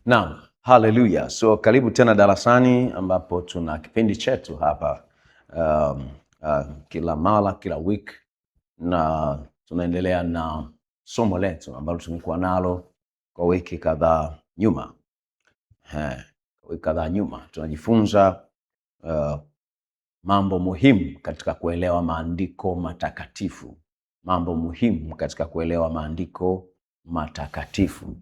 Naam, haleluya. So karibu tena darasani ambapo tuna kipindi chetu hapa kila mara, kila week, na tunaendelea na somo letu ambalo tumekuwa nalo kwa wiki kadhaa nyuma. Wiki kadhaa nyuma tunajifunza mambo muhimu katika kuelewa maandiko matakatifu. Mambo muhimu katika kuelewa maandiko matakatifu.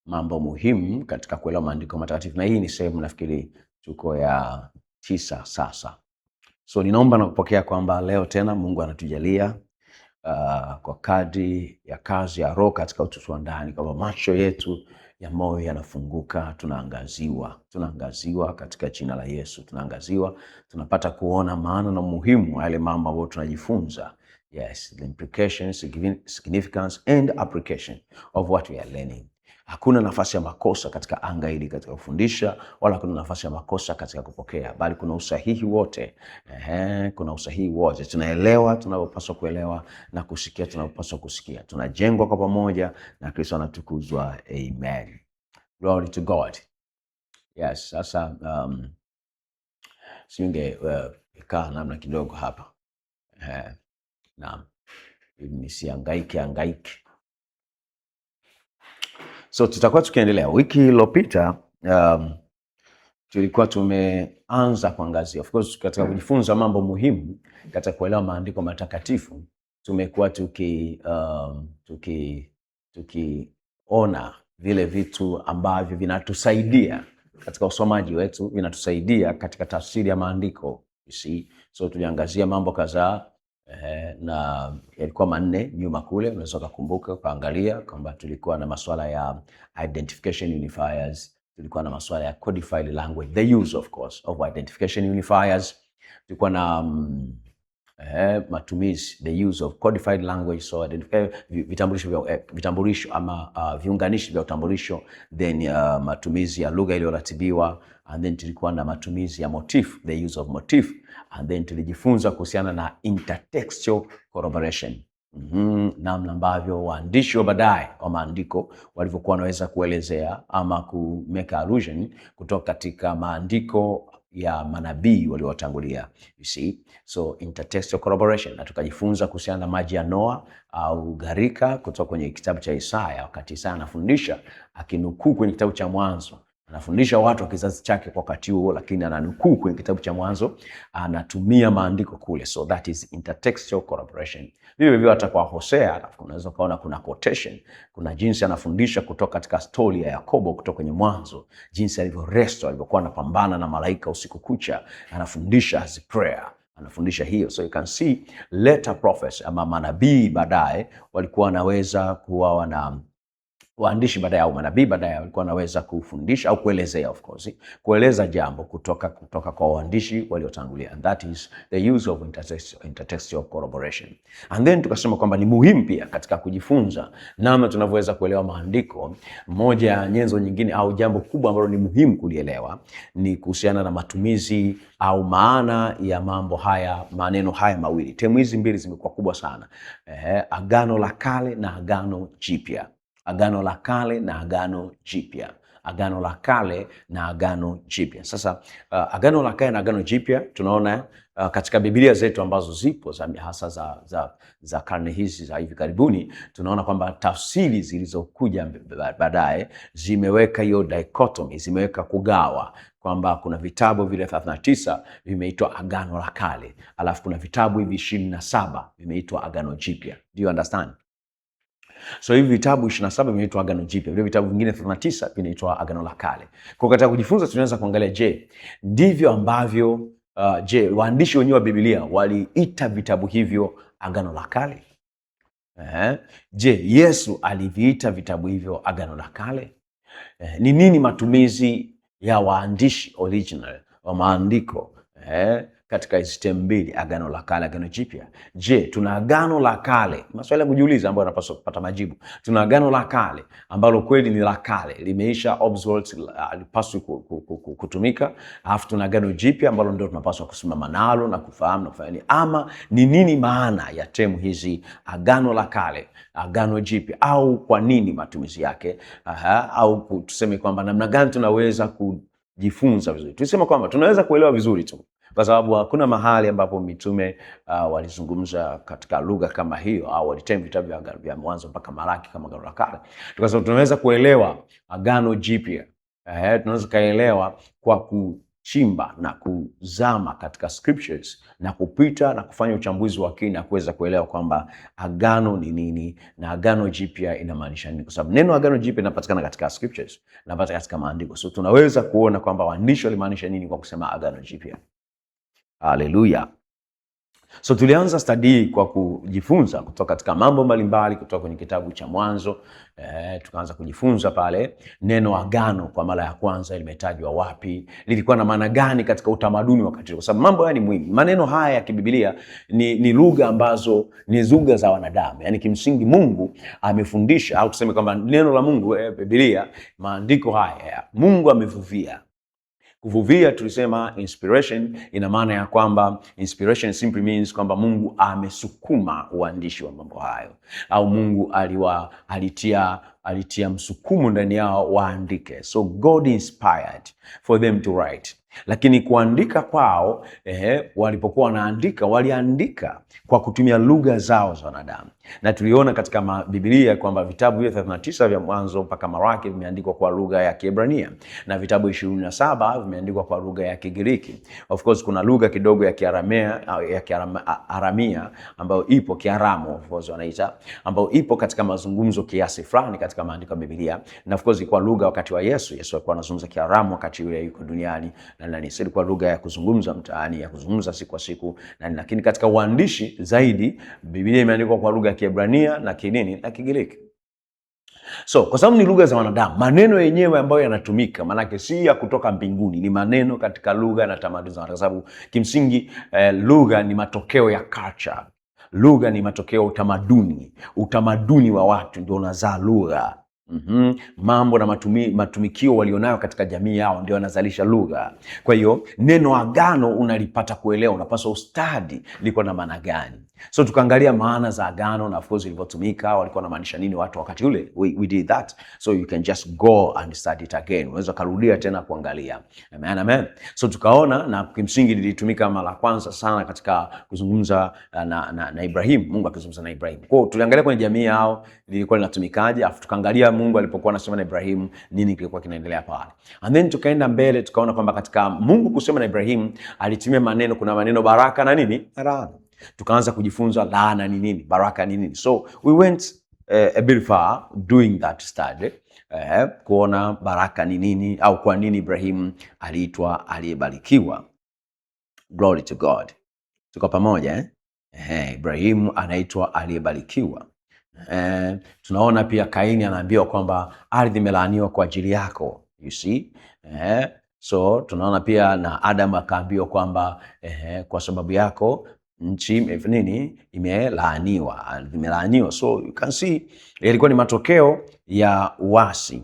Mambo muhimu katika kuelewa maandiko matakatifu, na hii ni sehemu nafikiri tuko ya 9 sasa. So ninaomba na kupokea kwamba leo tena Mungu anatujalia kwa kadri ya kazi ya Roho katika utu wa ndani, kwamba macho yetu ya moyo yanafunguka, tunaangaziwa katika jina la Yesu, tunaangaziwa, tunapata kuona maana na umuhimu wa yale mambo ambayo tunajifunza. Yes, the implications, significance and application of what we are learning. Hakuna nafasi ya makosa katika anga hili katika kufundisha, wala kuna nafasi ya makosa katika kupokea, bali kuna usahihi wote. Kuna usahihi wote. Tunaelewa tunapaswa kuelewa na kusikia tunapaswa kusikia. Tunajengwa kwa pamoja na Kristo anatukuzwa. Amen. Glory to God. Yes, sasa singe kaa namna kidogo hapa. Naam. Nisihangaike. So tutakuwa tukiendelea. Wiki iliyopita tulikuwa tumeanza kuangazia, of course, katika kujifunza mambo muhimu katika kuelewa maandiko matakatifu. Tumekuwa tukiona vile vitu ambavyo vinatusaidia katika usomaji wetu, vinatusaidia katika tafsiri ya maandiko. You see? So tuliangazia mambo kadhaa na yalikuwa 4 nyuma kule. Unaweza kukumbuka kuangalia kwamba tulikuwa na masuala ya identification unifiers, tulikuwa na masuala ya codified language, the use of course of identification unifiers, tulikuwa na matumizi, the use of codified language, so vitambulisho ama viunganishi vya utambulisho, then matumizi ya lugha iliyoratibiwa, and then tulikuwa na matumizi ya motif, the use of motif, and then tulijifunza kuhusiana na intertextual corroboration. Namna ambavyo waandishi wa baadaye wa maandiko walivyokuwa wanaweza kuelezea ama ku make allusion kutoka katika maandiko ya manabii waliotangulia. You see? So intertextual corroboration. Na tukajifunza kuhusiana na maji ya Noa au gharika kutoka kwenye kitabu cha Isaya, wakati Isaya anafundisha akinukuu kwenye kitabu cha Mwanzo. Anafundisha watu wa kizazi chake kwa wakati huo, lakini ananukuu kwenye kitabu cha Mwanzo, anatumia maandiko kule. So that is intertextual corroboration. Vivyo hata kwa Hosea unaweza kuona kuna quotation, kuna jinsi anafundisha kutoka katika story ya Yakobo kutoka kwenye Mwanzo, jinsi alivyokuwa anapambana na malaika usiku kucha, anafundisha as prayer, anafundisha hiyo. So you can see later prophets ama manabii baadaye walikuwa wanaweza kuwa wana waandishi baadaye au manabii baadaye walikuwa wanaweza kufundisha au kuelezea, of course, kueleza jambo kutoka kwa waandishi waliotangulia, and that is the use of intertextual corroboration. And then tukasema kwamba ni muhimu pia katika kujifunza namna tunavyoweza kuelewa maandiko. Moja ya nyenzo nyingine au jambo kubwa ambalo ni muhimu kulielewa ni kuhusiana na matumizi au maana ya mambo haya, maneno haya mawili. Termu hizi mbili zimekuwa kubwa sana. Agano la Kale na Agano Jipya. Agano la Kale na Agano Jipya. Agano la Kale na Agano Jipya. Sasa Agano la Kale na Agano Jipya tunaona katika Biblia zetu ambazo zipo hasa za karne hizi za hivi karibuni, tunaona kwamba tafsiri zilizokuja baadaye zimeweka hiyo dichotomy, zimeweka kugawa, kwamba kuna vitabu vile 39 vimeitwa Agano la Kale, alafu kuna vitabu hivi 27 vimeitwa Agano Jipya. Do you understand? So hivi vitabu 27 vinaitwa Agano Jipya, vile vitabu vingine 39 vinaitwa Agano la Kale. Kwa katika kujifunza tunaweza kuangalia, je, ndivyo ambavyo waandishi wenyewe wa Biblia waliita vitabu hivyo Agano la Kale? Je, Yesu aliviita vitabu hivyo Agano la Kale? Ni nini matumizi ya waandishi original wa maandiko katika hizi sehemu mbili, agano la kale, agano jipya. Je, tuna agano la kale? Maswali ya kujiuliza ambayo yanapaswa kupata majibu. Tuna agano la kale ambalo kweli ni la kale, limeisha, obsolete, halipaswi kutumika. Alafu tuna agano jipya ambalo ndio tunapaswa kusimama nalo na kufahamu na kufanya nini, ama ni nini maana ya term hizi, agano la kale, agano jipya, au kwa nini matumizi yake, au tuseme kwamba namna gani tunaweza kujifunza vizuri. Tuseme kwamba tunaweza kuelewa vizuri tu, kwa sababu hakuna mahali ambapo mitume walizungumza katika lugha kama hiyo, au walitem vitabu vya Mwanzo mpaka Malaki kama agano la kale. Tukasema tunaweza kuelewa agano jipya, tunaweza kaelewa kwa kuchimba na kuzama katika scriptures na kupita na kufanya uchambuzi wa kina, kuweza kuelewa kwamba agano ni nini na agano jipya inamaanisha nini, kwa sababu neno agano jipya linapatikana katika scriptures, linapatikana katika maandiko. So tunaweza kuona kwamba waandishi walimaanisha nini kwa kusema agano jipya. Haleluya. So tulianza study kwa kujifunza kutoka katika mambo mbalimbali kutoka kwenye kitabu cha Mwanzo. Tukaanza kujifunza pale neno agano kwa mara ya kwanza limetajwa wapi, lilikuwa na maana gani katika utamaduni wakati, kwa sababu mambo haya ni muhimu. Maneno haya ya kibiblia ni lugha ambazo ni lugha za wanadamu. Yaani kimsingi Mungu amefundisha, au tuseme kwamba neno la Mungu, Biblia, maandiko haya Mungu amevuvia. Kuvuvia tulisema inspiration, ina maana ya kwamba inspiration simply means kwamba Mungu amesukuma uandishi wa mambo hayo, au Mungu alitia msukumo ndani yao waandike. So God inspired for them to write. Lakini kuandika kwao, walipokuwa wanaandika, waliandika kwa kutumia lugha zao za wanadamu. Na tuliona katika Biblia kwamba vitabu 39 vya Mwanzo mpaka Malaki vimeandikwa kwa lugha ya Kiebrania, na vitabu 27 vimeandikwa kwa lugha ya Kigiriki. Of course kuna lugha kidogo ya Kiaramia ambayo ipo, Kiaramu of course wanaita, ambayo ipo katika mazungumzo kiasi fulani katika maandiko ya Biblia. Na of course kwa lugha wakati wa Yesu alikuwa anazungumza Kiaramu wakati yule yuko duniani, na sio kwa lugha ya kuzungumza mtaani, ya kuzungumza siku kwa siku. Lakini katika uandishi zaidi Biblia imeandikwa kwa lugha ya Kiebrania na kinini na Kigiriki. So kwa sababu ni lugha za wanadamu, maneno yenyewe ambayo yanatumika manake si ya kutoka mbinguni, ni maneno katika lugha na tamaduni za wanadamu, kwa sababu kimsingi lugha ni matokeo ya culture. Lugha ni matokeo ya utamaduni wa watu ndio unazaa lugha. Mambo na matumikio walionayo katika jamii yao ndio wanazalisha lugha. Kwa hiyo neno agano unalipata kuelewa, unapaswa ustadi liko na maana gani. So tukaangalia maana za agano na of course ilivyotumika, walikuwa wanamaanisha nini watu wakati ule. We did that, so you can just go and study it again. Unaweza kurudia tena kuangalia. Amen. So tukaona na kimsingi lilitumika mara kwanza sana katika kuzungumza na Ibrahim, Mungu akizungumza na Ibrahim. Kwa hiyo tuliangalia kwenye jamii yao lilikuwa linatumikaje, afu tukaangalia Mungu alipokuwa anasema na Ibrahim nini kilikuwa kinaendelea pale. And then tukaenda mbele tukaona kwamba katika Mungu kusema na Ibrahim alitumia maneno, kuna maneno baraka na nini? Laana. Tukaanza kujifunza laana ni nini, baraka ni nini. So we went a bit far doing that study, kuona baraka ni nini, au kwa nini Ibrahim aliitwa aliyebarikiwa. Glory to God. Tuko pamoja Ibrahim anaitwa aliyebarikiwa. Tunaona pia Kaini anaambiwa kwamba ardhi imelaaniwa kwa ajili yako, you see. So tunaona pia na Adam akaambiwa kwamba kwa sababu yako nchi imelaaniwa. So you can see ilikuwa ni matokeo ya uasi.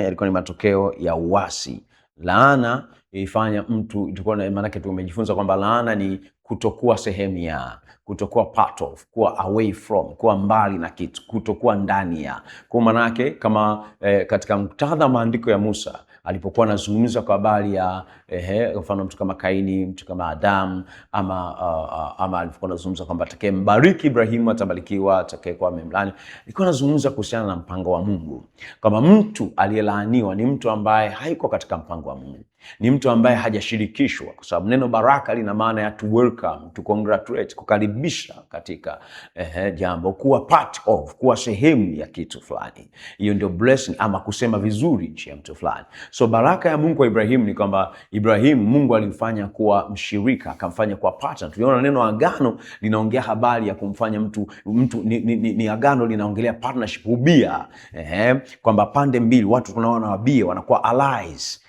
Ilikuwa ni matokeo ya uasi. Laana ilifanya mtu, tulikuwa na maana yake tumejifunza kwamba laana ni kutokuwa sehemu ya, kutokuwa part of, kuwa away from, kuwa mbali na kitu, kutokuwa ndani ya. Kwa maana yake kama katika muktadha maandiko ya Musa alipokuwa anazungumza kwa habari ya mfano mtu kama Kaini, mtu kama Adam, ama alipokuwa anazungumza kwamba atakayembariki Ibrahimu atabarikiwa, atakayekuwa amemlaani, alikuwa anazungumza kuhusiana na mpango wa Mungu. Kama mtu aliyelaaniwa ni mtu ambaye haiko katika mpango wa Mungu, ni mtu ambaye hajashirikishwa, kwa sababu neno baraka lina maana ya to welcome, to congratulate, kukaribisha katika jambo, kuwa part of, kuwa sehemu ya kitu fulani. Hiyo ndio blessing, ama kusema vizuri nchi ya mtu fulani. So baraka ya Mungu kwa Ibrahim ni kwamba Ibrahim Mungu alimfanya kuwa mshirika, akamfanya kuwa partner. Tuliona neno agano linaongea habari ya kumfanya mtu ni agano linaongelea partnership, ubia, kwamba pande mbili, watu tunaona wabia wanakuwa allies.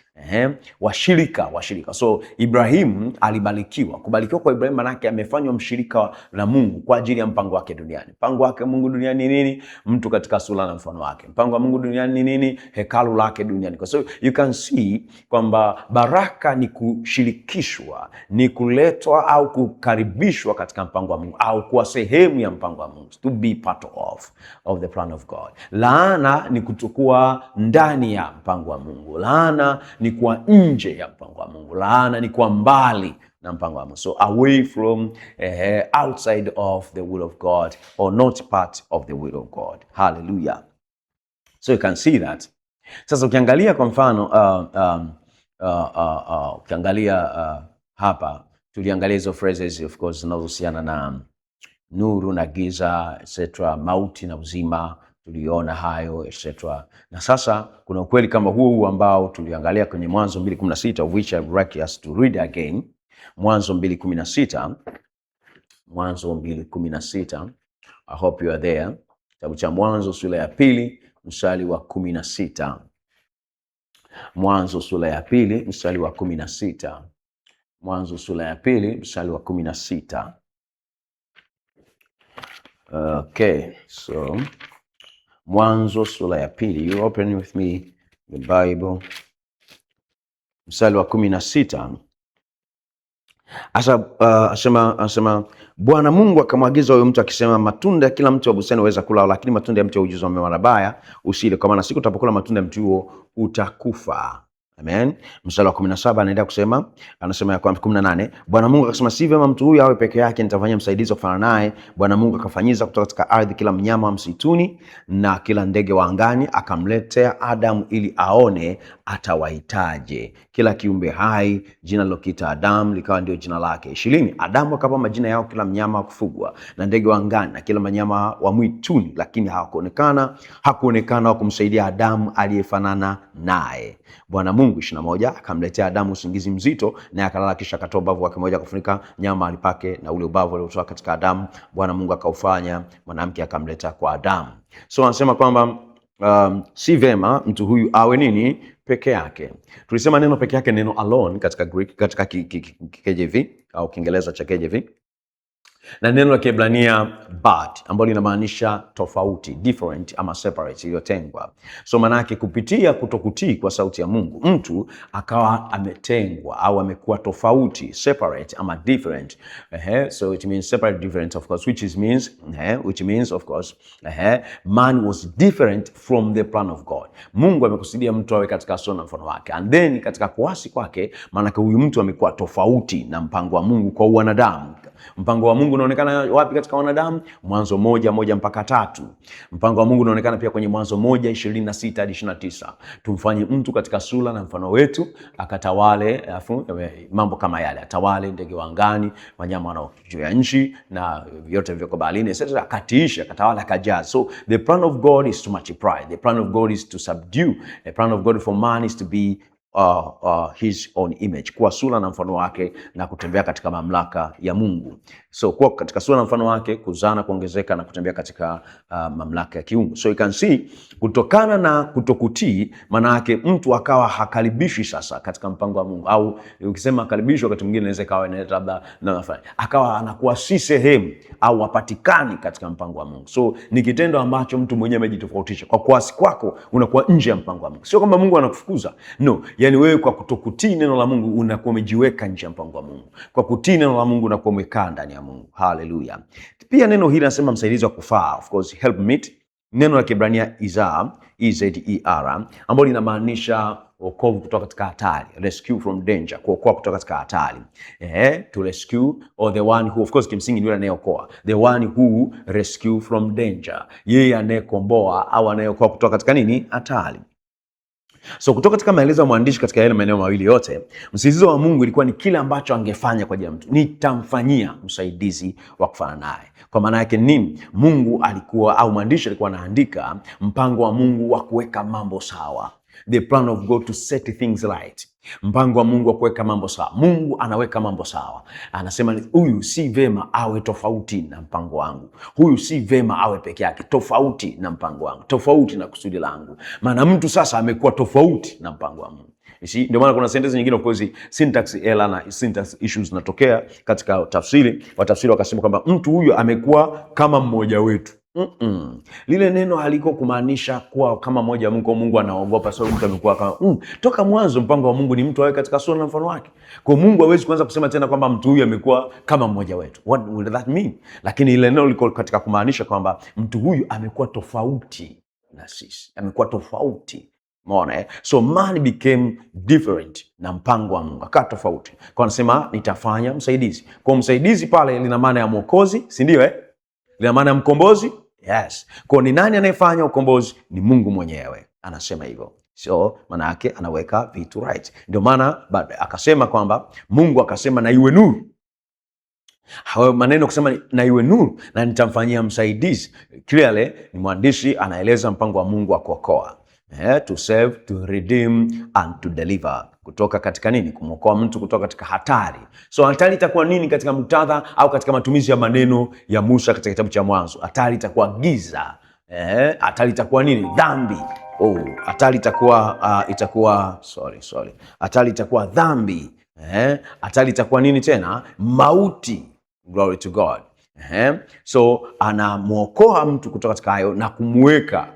washirika. So Ibrahimu alibarikiwa. Kubarikiwa kwa Ibrahimu manake amefanywa mshirika na Mungu kwa ajili ya mpango wake duniani. Mpango wake Mungu duniani ni nini? Mtu katika sura na mfano wake. Mpango wa Mungu duniani ni nini? Hekalu lake duniani. Kwa sababu you can see kwamba baraka ni kushirikishwa, ni kuletwa au kukaribishwa katika mpango wa Mungu, au kuwa sehemu ya mpango wa Mungu, to be part of the plan of God. Laana ni kutokuwa ndani ya mpango wa Mungu. Laana ni kuwa nje ya mpango wa Mungu. Laana ni kuwa mbali na mpango wa Mungu. So away from, outside of the will of God, or not part of the will of God. Hallelujah. So you can see that. Sasa ukiangalia kwa mfano, ukiangalia hapa, tuliangalia hizo phrases of course zinazohusiana na nuru na giza, etc., mauti na uzima, tuliona hayo, etc. Na sasa kuna ukweli kama huu ambao tuliangalia kwenye Mwanzo 2:16, of which I would like us to read again. Mwanzo 2:16. Mwanzo 2:16. I hope you are there. Kitabu cha Mwanzo sura ya 2 mstari wa 16. Mwanzo sura ya 2 mstari wa 16. Mwanzo sura ya 2 mstari wa 16. Okay, so Mwanzo sura ya 2, you open with me the Bible. Mstari wa 16. Asema Bwana Mungu akamwagiza huyo mtu akisema, matunda ya kila mti wa bustani waweza kula, lakini matunda ya mti wa ujuzi wa mema na mabaya usile, kwa maana siku utapokula matunda ya mti huo utakufa. Amen. Mstari wa 17 anaendelea kusema, anasema ya 18, Bwana Mungu akasema, si vyema mtu huyu awe peke yake, nitafanyia msaidizi wa kufanana naye. Bwana Mungu akafanyiza kutoka katika ardhi kila mnyama wa msituni na kila ndege wa angani, akamletea Adamu ili aone atawahitaje kila kiumbe hai. Jina lilokiita Adamu likawa ndio jina lake. 20, Adamu akapa majina yao kila mnyama wa kufugwa na ndege wa angani na kila mnyama wa mwituni, lakini hakuonekana wa kumsaidia Adamu aliyefanana naye. Bwana Mungu 21 akamletea Adamu usingizi mzito, naye akalala, kisha akatoa ubavu wake mmoja kufunika nyama alipake, na ule ubavu aliotoa katika Adamu Bwana Mungu akaufanya mwanamke akamleta kwa Adamu. So anasema kwamba si vema mtu huyu awe nini? Peke yake. Tulisema neno peke yake, neno alone katika Greek, katika KJV au Kiingereza cha KJV, na neno la Kiebrania bat ambalo linamaanisha tofauti, different ama separate, iliyotengwa. So maana yake kupitia kutokutii kwa sauti ya Mungu, mtu akawa ametengwa au amekuwa tofauti, separate ama different. So it means separate, different of course, which means of course man was different from the plan of God. Mungu amekusudia mtu awe katika sura na mfano wake, and then katika kuasi kwake, maana huyu mtu amekuwa tofauti na mpango wa Mungu kwa wanadamu. Mpango wa Mungu unaonekana wapi katika wanadamu? Mwanzo 1:1-3. Mpango wa Mungu unaonekana pia kwenye Mwanzo 1:26 hadi 29. Tumfanye mtu katika sura na mfano wetu, akatawale, mambo kama yale, atawale ndege wa angani, wanyama wanao juu ya nchi na vyote vilivyoko baharini, etc. Akatiisha, akatawala, akajaza. So the plan of God is to multiply. The plan of God is to subdue. The plan of God for man is to be his own image, kuwa sura na mfano wake na kutembea katika mamlaka ya Mungu. So kuwa katika sura na mfano wake, kuzana, kuongezeka na kutembea katika mamlaka ya kiungu. So you can see, kutokana na kutokutii, maana yake mtu akawa hakaribishwi sasa katika mpango wa Mungu, au ukisema hakaribishwi wakati mwingine inaweza kawa labda akawa anakuwa si sehemu au hapatikani katika mpango wa Mungu. So ni kitendo ambacho mtu mwenyewe amejitofautisha. Kwa kuasi kwako unakuwa nje ya mpango wa Mungu. Sio kwamba Mungu anakufukuza. No, yani wewe kwa kutokutii neno la Mungu unakuwa umejiweka nje ya mpango wa Mungu. Kwa kutii neno la Mungu unakuwa umekaa ndani ya Mungu. Hallelujah. Pia neno hili nasema msaidizi wa kufaa, of course, help meet. Neno la Kiebrania Izer, ambalo linamaanisha wokovu kutoka katika hatari, rescue from danger, kuokoa kutoka katika hatari. To rescue, or the one who, of course, kimsingi ni yule anayeokoa, the one who rescue from danger, yeye anayekomboa au anayeokoa kutoka katika nini? Hatari. So kutoka katika maelezo ya mwandishi katika yale maeneo mawili yote, msaidizi wa Mungu ilikuwa ni kile ambacho angefanya kwa ajili ya mtu. Nitamfanyia msaidizi wa kufanana naye. Kwa maana yake nini? Mungu alikuwa, au mwandishi alikuwa anaandika mpango wa Mungu wa kuweka mambo sawa. The plan of God to set things right. Mpango wa Mungu wa kuweka mambo sawa. Mungu anaweka mambo sawa. Anasema huyu si vema awe tofauti na mpango wangu. Huyu si vema awe peke yake, tofauti na mpango wangu, tofauti na kusudi langu. Maana mtu sasa amekuwa tofauti na mpango wa Mungu. Ndio maana kuna sentensi nyingine, of course syntax error na syntax issues zinatokea katika tafsiri. Watafsiri wakasema kwamba mtu huyu amekuwa kama mmoja wetu. Lile neno haliko kumaanisha kuwa kama mmoja wa Mungu au Mungu anaogopa sababu mtu amekuwa kama toka mwanzo mpango wa Mungu ni mtu awe katika sura na mfano wake. Kwa Mungu hawezi kuanza kusema tena kwamba mtu huyu amekuwa kama mmoja wetu. What would that mean? Lakini ile neno liko katika kumaanisha kwamba mtu huyu amekuwa tofauti na sisi. Amekuwa tofauti. Umeona? So man became different na mpango wa Mungu akawa tofauti. Kwa anasema nitafanya msaidizi. Kwa msaidizi pale lina maana ya mwokozi, si ndio Lina maana ya mkombozi? Yes. Kwa ni nani anayefanya ukombozi? Ni Mungu mwenyewe. Anasema hivyo. So maana yake anaweka vitu right. Ndio maana akasema kwamba Mungu akasema na iwe nuru. Hayo maneno kusema na iwe nuru na nitamfanyia msaidizi. Clearly ni mwandishi anaeleza mpango wa Mungu wa kuokoa. To save, to redeem and to deliver. Kutoka katika nini? Kumwokoa mtu kutoka katika hatari. So hatari itakuwa nini katika muktadha au katika matumizi ya maneno ya Musa katika kitabu cha Mwanzo? Hatari itakuwa giza. Hatari itakuwa nini? Dhambi. Hatari itakuwa hatari itakuwa dhambi. Hatari itakuwa nini tena? Mauti. Glory to God. So anamwokoa mtu kutoka katika hayo na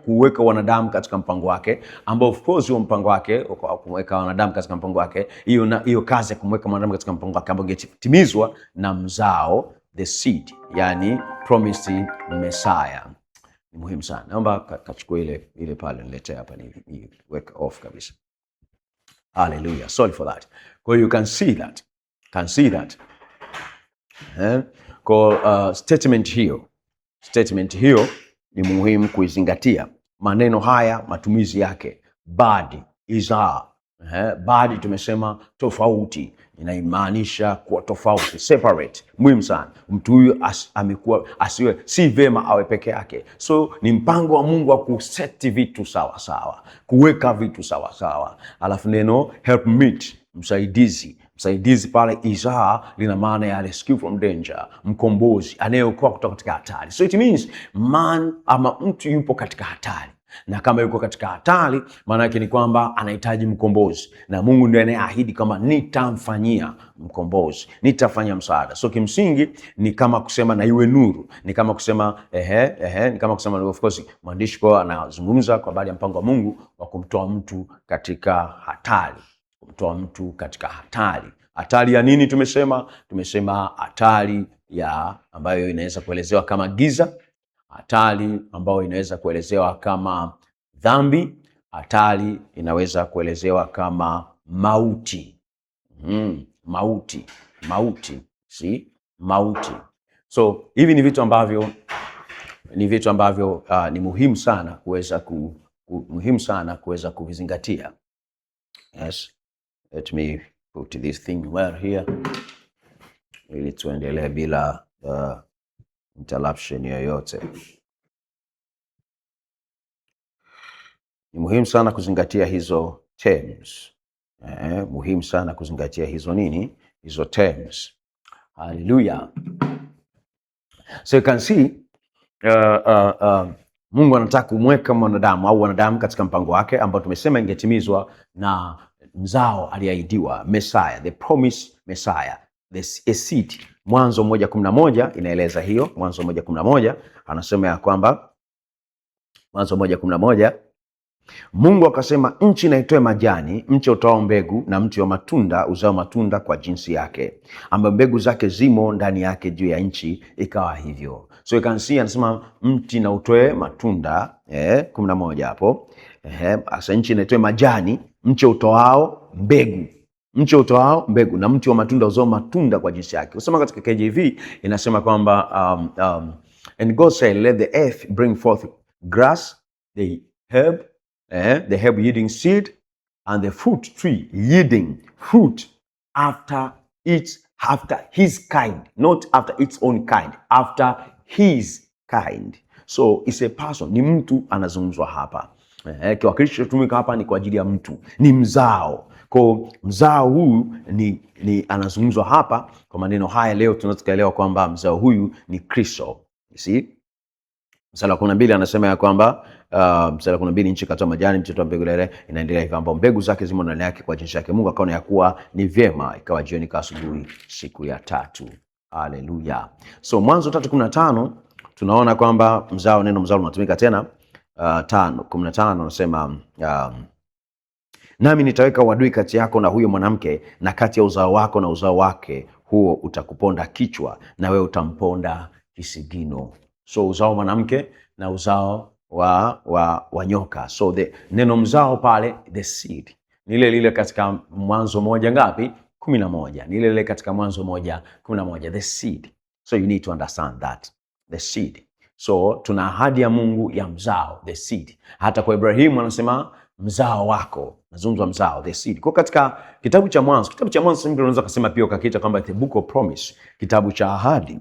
kuweka wanadamu katika mpango wake, ambao of course huo mpango wake kumweka wanadamu katika mpango wake, hiyo kazi ya kumweka wanadamu katika mpango wake ambayo ingetimizwa na mzao, the seed, yani promised Messiah. Ni muhimu sana. Naomba kachukua ile pale niletee hapa ni wake off kabisa. Hallelujah. Sorry for that. Kwa you can see that. Kwa statement hiyo ni muhimu kuizingatia. Maneno haya matumizi yake, bad, izaa. Bad tumesema tofauti, inaimaanisha kuwa tofauti, separate. Muhimu sana. Mtu huyu amekuwa si vema awe peke yake. So ni mpango wa Mungu wa kuseti vitu sawa sawa, kuweka vitu sawa sawa. Alafu neno helpmeet, msaidizi pale izaa lina maana ya rescue from danger, mkombozi anayeokoa kutoka katika hatari. So it means man ama mtu yupo katika hatari, na kama yuko katika hatari maana yake ni kwamba anahitaji mkombozi, na Mungu ndiye anayeahidi kama nitamfanyia mkombozi, nitafanya msaada. So kimsingi ni kama kusema na iwe nuru, ni kama kusema ni kama kusema, of course mwandishi kwa anazungumza kwa habari ya mpango wa Mungu wa kumtoa mtu katika hatari. Hatari ya nini tumesema hatari ya ambayo inaweza kuelezewa kama giza, hatari ambayo inaweza kuelezewa kama dhambi, hatari inaweza kuelezewa kama mauti. Mauti. So hivi ni vitu ambavyo ni muhimu sana kuweza kuvizingatia. Yes. Let me put this thing well here ili tuendelee bila interruption yoyote. Ni muhimu sana kuzingatia hizo terms. Muhimu sana kuzingatia hizo terms. Hallelujah. So you can see Mungu anataka kumweka mwanadamu au wanadamu katika mpango wake ambao tumesema ingetimizwa na mzao aliahidiwa, Messiah, the promised Messiah, a seed. Mwanzo 1:11 inaeleza hiyo. Mwanzo 1:11 anasema ya kwamba, Mwanzo 1:11, Mungu akasema nchi na itoe majani, mche utoao mbegu, na mti wa matunda uzao matunda kwa jinsi yake, ambayo mbegu zake zimo ndani yake juu ya nchi. Ikawa hivyo. So you can see anasema mti na utoe matunda, 11 hapo. Asa nchi na itoe majani, mche utoao mbegu, na mti wa matunda uzao matunda kwa jinsi yake. Usema katika KJV inasema kwamba and God said, let the earth bring forth grass, the herb yielding seed, and the fruit tree yielding fruit after his kind, not after its own kind, after his kind. So it's a person, ni mtu anazungumzwa hapa. Kiwakilishi kilichotumika hapa ni kwa ajili ya mtu, ni mzao. Kwa mzao huyu ni anazungumzwa hapa kwa maneno haya. Leo tunaweza kuelewa kwamba mzao huyu ni Kristo. See? Mstari wa 12 anasema ya kwamba mstari wa 12, nchi ikatoa majani, mti wa mbegu ile, inaendelea hivyo, ambapo mbegu zake zimo ndani yake kwa jinsi yake. Mungu akaona ya kuwa ni vyema, ikawa jioni ikawa asubuhi, siku ya tatu. Haleluya. So Mwanzo 3:15 tunaona kwamba mzao, neno mzao unatumika tena. 5:15 anasema nami nitaweka uadui kati yako na huyo mwanamke, na kati ya uzao wako na uzao wake, huo utakuponda kichwa na wewe utamponda kisigino. So uzao mwanamke na uzao wa nyoka. So neno mzao pale, the seed, ni ile ile katika Mwanzo 1:11. Ni ile ile katika Mwanzo 1:11, the seed. So you need to understand that, the seed. So tuna ahadi ya Mungu ya mzao, the seed. Hata kwa Ibrahimu anasema mzao wako, nazungumza mzao, the seed. Kwa katika kitabu cha Mwanzo unaweza kusema pia ukakiita kwamba the book of promise, kitabu cha ahadi.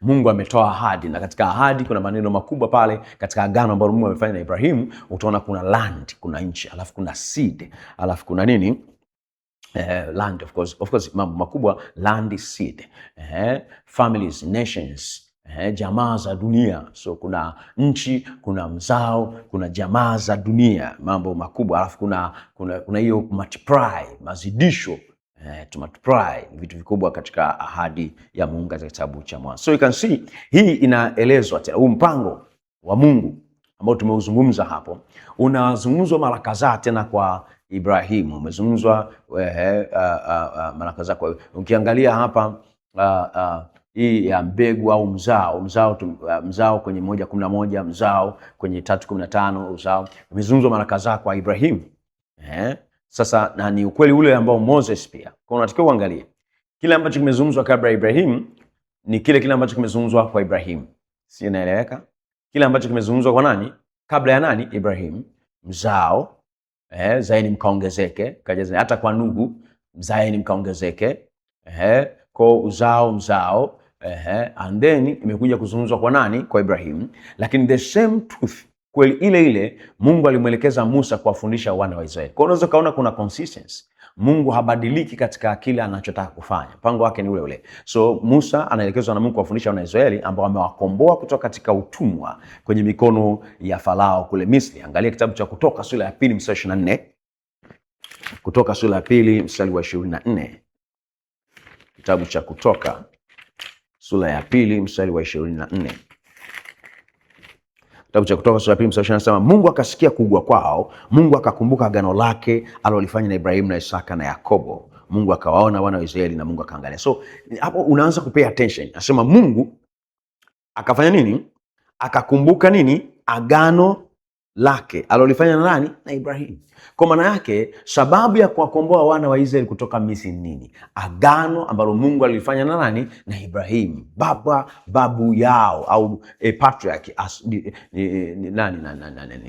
Mungu ametoa ahadi, na katika ahadi kuna maneno makubwa pale katika agano ambalo Mungu amefanya na Ibrahimu. Utaona kuna land, kuna nchi, alafu kuna seed, alafu kuna nini? Land, of course mambo makubwa, land, seed, families, nations, jamaa za dunia. So kuna nchi, kuna mzao, kuna jamaa za dunia, mambo makubwa. Alafu kuna hiyo multiply, mazidisho, to multiply, vitu vikubwa katika ahadi ya Mungu katika kitabu cha Mwanzo. So you can see hii inaelezwa tena, huu mpango wa Mungu ambao tumeuzungumza hapo unazungumzwa mara kadhaa tena kwa Ibrahimu. Umezungumzwa mara kadhaa kwa, ukiangalia hapa hii ya mbegu au mzao kwenye 1:11, mzao kwenye 3:15, mzao umezungumzwa mara kadhaa kwa Ibrahimu. Sasa na ni ukweli ule ambao Moses pia. Kwa unatakiwa uangalie kile ambacho kimezungumzwa kabla ya Ibrahimu ni kile ambacho kimezungumzwa kwa Ibrahimu. Si inaeleweka? Kile ambacho kimezungumzwa kwa nani? Kabla ya nani? Ibrahimu. Mzao, zaeni mkaongezeke, kajaza. Hata kwa Nuhu, zaeni mkaongezeke, kwa mzao, and then imekuja kuzungumzwa kwa nani? Kwa Ibrahimu. Lakini the same truth, kweli ile Mungu alimwelekeza Musa kuwafundisha wana wa Israeli. Kwa unaweza kaona kuna consistency. Mungu habadiliki katika kile anachotaka kufanya. Mpango wake ni ule ule. So Musa anaelekezwa na Mungu kuwafundisha wana wa Israeli ambao amewakomboa kutoka katika utumwa kwenye mikono ya Farao kule Misri. Angalia kitabu cha Kutoka sura ya 2 mstari 24. Kutoka sura ya 2 mstari wa 24. Kitabu cha Kutoka sura ya 2 mstari wa 24. Kitabu cha Kutoka sura ya 2 mstari wa 24 Mungu akasikia kuugua kwao, Mungu akakumbuka agano lake alilofanya na Ibrahimu na Isaka na Yakobo. Mungu akawaona wana wa Israeli na Mungu akaangalia. So hapo unaanza kupay attention. Anasema Mungu akafanya nini? Akakumbuka nini? Agano lake alilofanya na nani? Na Ibrahimu. Kwa maana yake sababu ya kuwakomboa wana wa Israeli kutoka Misri nini? Agano ambalo Mungu alifanya na nani? Na Ibrahimu, babu yao au patriarch,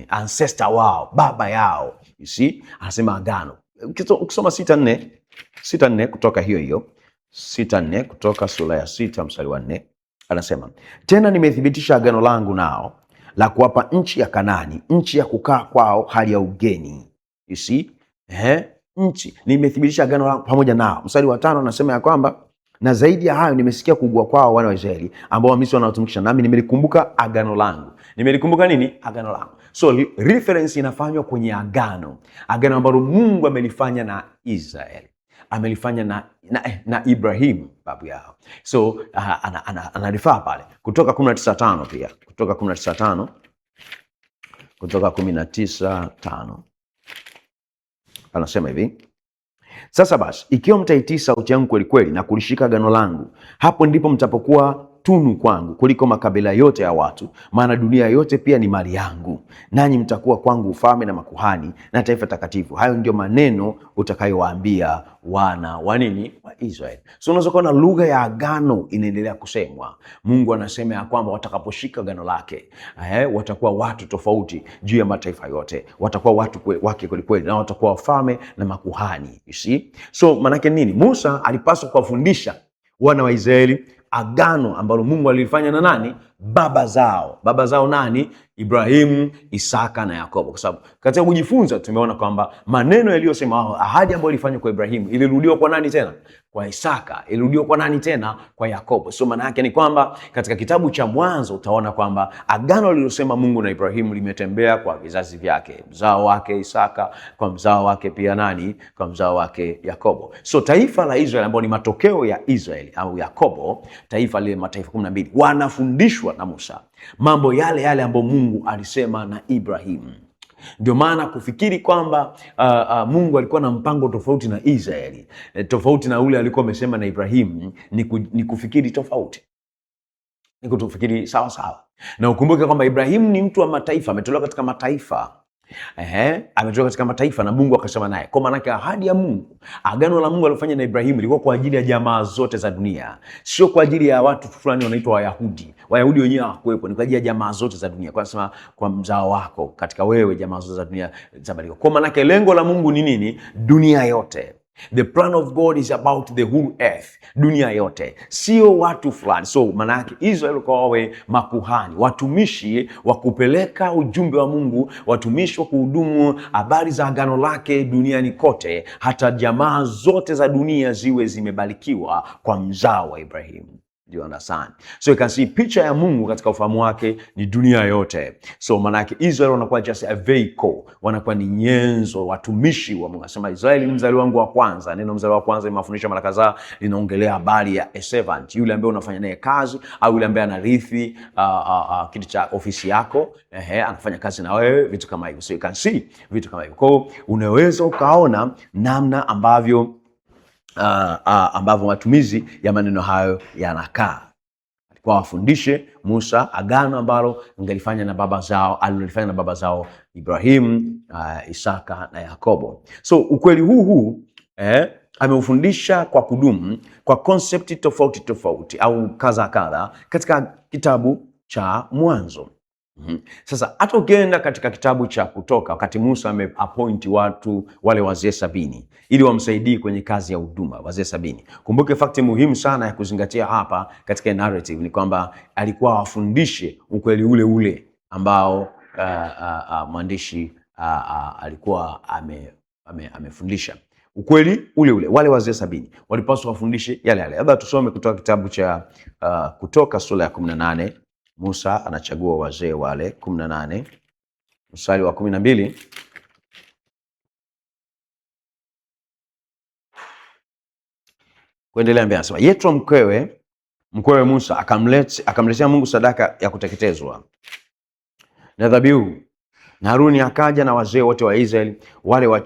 ancestor wao, baba yao. You see? Anasema agano. Ukisoma 6:4 kutoka hiyo 6:4 kutoka sura ya 6 mstari wa 4 anasema, tena nimethibitisha agano langu nao la kuwapa nchi ya Kanaani, nchi ya kukaa kwao hali ya ugeni. You see? Nchi nimethibitisha agano langu pamoja nao. Mstari wa 5 anasema ya kwamba na zaidi ya hayo nimesikia kuugua kwao wana wa Israeli ambao Wamisri wanaotumikisha, nami nimelikumbuka agano langu. Nimelikumbuka nini? Agano langu. So reference inafanywa kwenye agano ambalo Mungu amelifanya na Israeli, amelifanya na Ibrahim babu yao. So anarifaa pale Kutoka 19:5 pia. Kutoka 19:5. Kutoka 19:5 anasema hivi, sasa basi ikiwa mtaitii sauti yangu kweli kweli na kulishika agano langu, hapo ndipo mtapokuwa tunu kwangu kuliko makabila yote ya watu, maana dunia yote pia ni mali yangu, nanyi mtakuwa kwangu ufalme na makuhani na taifa takatifu. Hayo ndio maneno utakayowaambia wana wa nini? Wa Israeli. So unaweza kuona lugha ya agano inaendelea kusemwa. Mungu anasema ya kwamba watakaposhika agano lake, watakuwa watu tofauti juu ya mataifa yote, watakuwa watu wake kweli kweli, na watakuwa wafalme na makuhani. You see? So manake nini? Musa alipaswa kuwafundisha wana wa Israeli agano ambalo Mungu alifanya na nani? baba zao. Baba zao nani? Ibrahimu, Isaka na Yakobo. Kwa sababu katika kujifunza tumeona kwamba maneno yaliyosema, ahadi ambayo ilifanywa kwa Ibrahimu ilirudiwa kwa nani tena? Kwa Isaka. Ilirudiwa kwa nani tena? Kwa Yakobo. So maana yake ni kwamba katika kitabu cha Mwanzo utaona kwamba agano lililosema Mungu na Ibrahimu limetembea kwa vizazi vyake, mzao wake Isaka, kwa mzao wake pia nani? Kwa mzao wake Yakobo. So taifa la Israeli ambao ni matokeo ya Israeli au Yakobo, taifa lile, mataifa 12 wanafundishwa na Musa mambo yale yale ambayo Mungu alisema na Ibrahimu. Ndio maana kufikiri kwamba Mungu alikuwa na mpango tofauti na Israeli, tofauti na ule alikuwa amesema na Ibrahimu, ni kufikiri tofauti, ni kutofikiri sawa sawa. Na ukumbuke kwamba Ibrahimu ni mtu wa mataifa, ametolewa katika mataifa. Ametoka katika mataifa na Mungu akasema naye. Kwa maana ahadi ya Mungu, agano la Mungu alifanya na Ibrahimu lilikuwa kwa ajili ya jamaa zote za dunia, sio kwa ajili ya watu fulani wanaitwa Wayahudi. Wayahudi wenyewe hawakuwepo, ni kwa ajili ya jamaa zote za dunia. Kwa sababu kwa mzao wako, katika wewe jamaa zote za dunia zitabarikiwa. Kwa maana lengo la Mungu ni nini? Dunia yote. The plan of God is about the whole earth, dunia yote, sio watu fulani. So maana yake Israeli kwa wawe makuhani, watumishi wa kupeleka ujumbe wa Mungu, watumishi wa kuhudumu habari za agano lake duniani kote, hata jamaa zote za dunia ziwe zimebarikiwa kwa mzao wa Ibrahimu. Do you understand? So you can see picha ya Mungu katika ufahamu wake ni dunia yote. So maana yake Israeli wanakuwa just a vehicle, wanakuwa ni nyenzo, watumishi wa Mungu. Anasema Israeli mzaliwa wangu wa kwanza. Neno mzaliwa wa kwanza nimefundisha mara kadhaa, linaongelea habari ya a servant, yule ambaye unafanya naye kazi au yule ambaye anarithi kitu cha ofisi yako, anafanya kazi na wewe, vitu kama hivyo. So you can see vitu kama hivyo. Kwa unaweza ukaona namna ambavyo matumizi ya maneno hayo yanakaa. Alikuwa wafundishe Musa agano ambalo angelifanya na baba zao, alilofanya na baba zao Ibrahimu, Isaka na Yakobo. So ukweli huu ameufundisha kwa kudumu kwa concept tofauti tofauti au kadha katika kitabu cha Mwanzo. Sasa hata ukienda katika kitabu cha Kutoka, wakati Musa ameappoint watu wale wazee 70 ili wamsaidie kwenye kazi ya huduma, wazee 70. Kumbuke fakti muhimu sana ya kuzingatia hapa katika narrative ni kwamba alikuwa wafundishe ukweli ule ambao mwandishi alikuwa amefundisha. Ukweli ule wale wazee 70 walipaswa wafundishe yale. Labda tusome kutoka kitabu cha Kutoka sura ya 18. Musa anachagua wazee wale 18, mstari wa 12. Kuendelea mbele anasema, Yetro mkwewe Musa akamletea Mungu sadaka ya kuteketezwa na dhabihu. Na Haruni akaja na wazee wote wa Israeli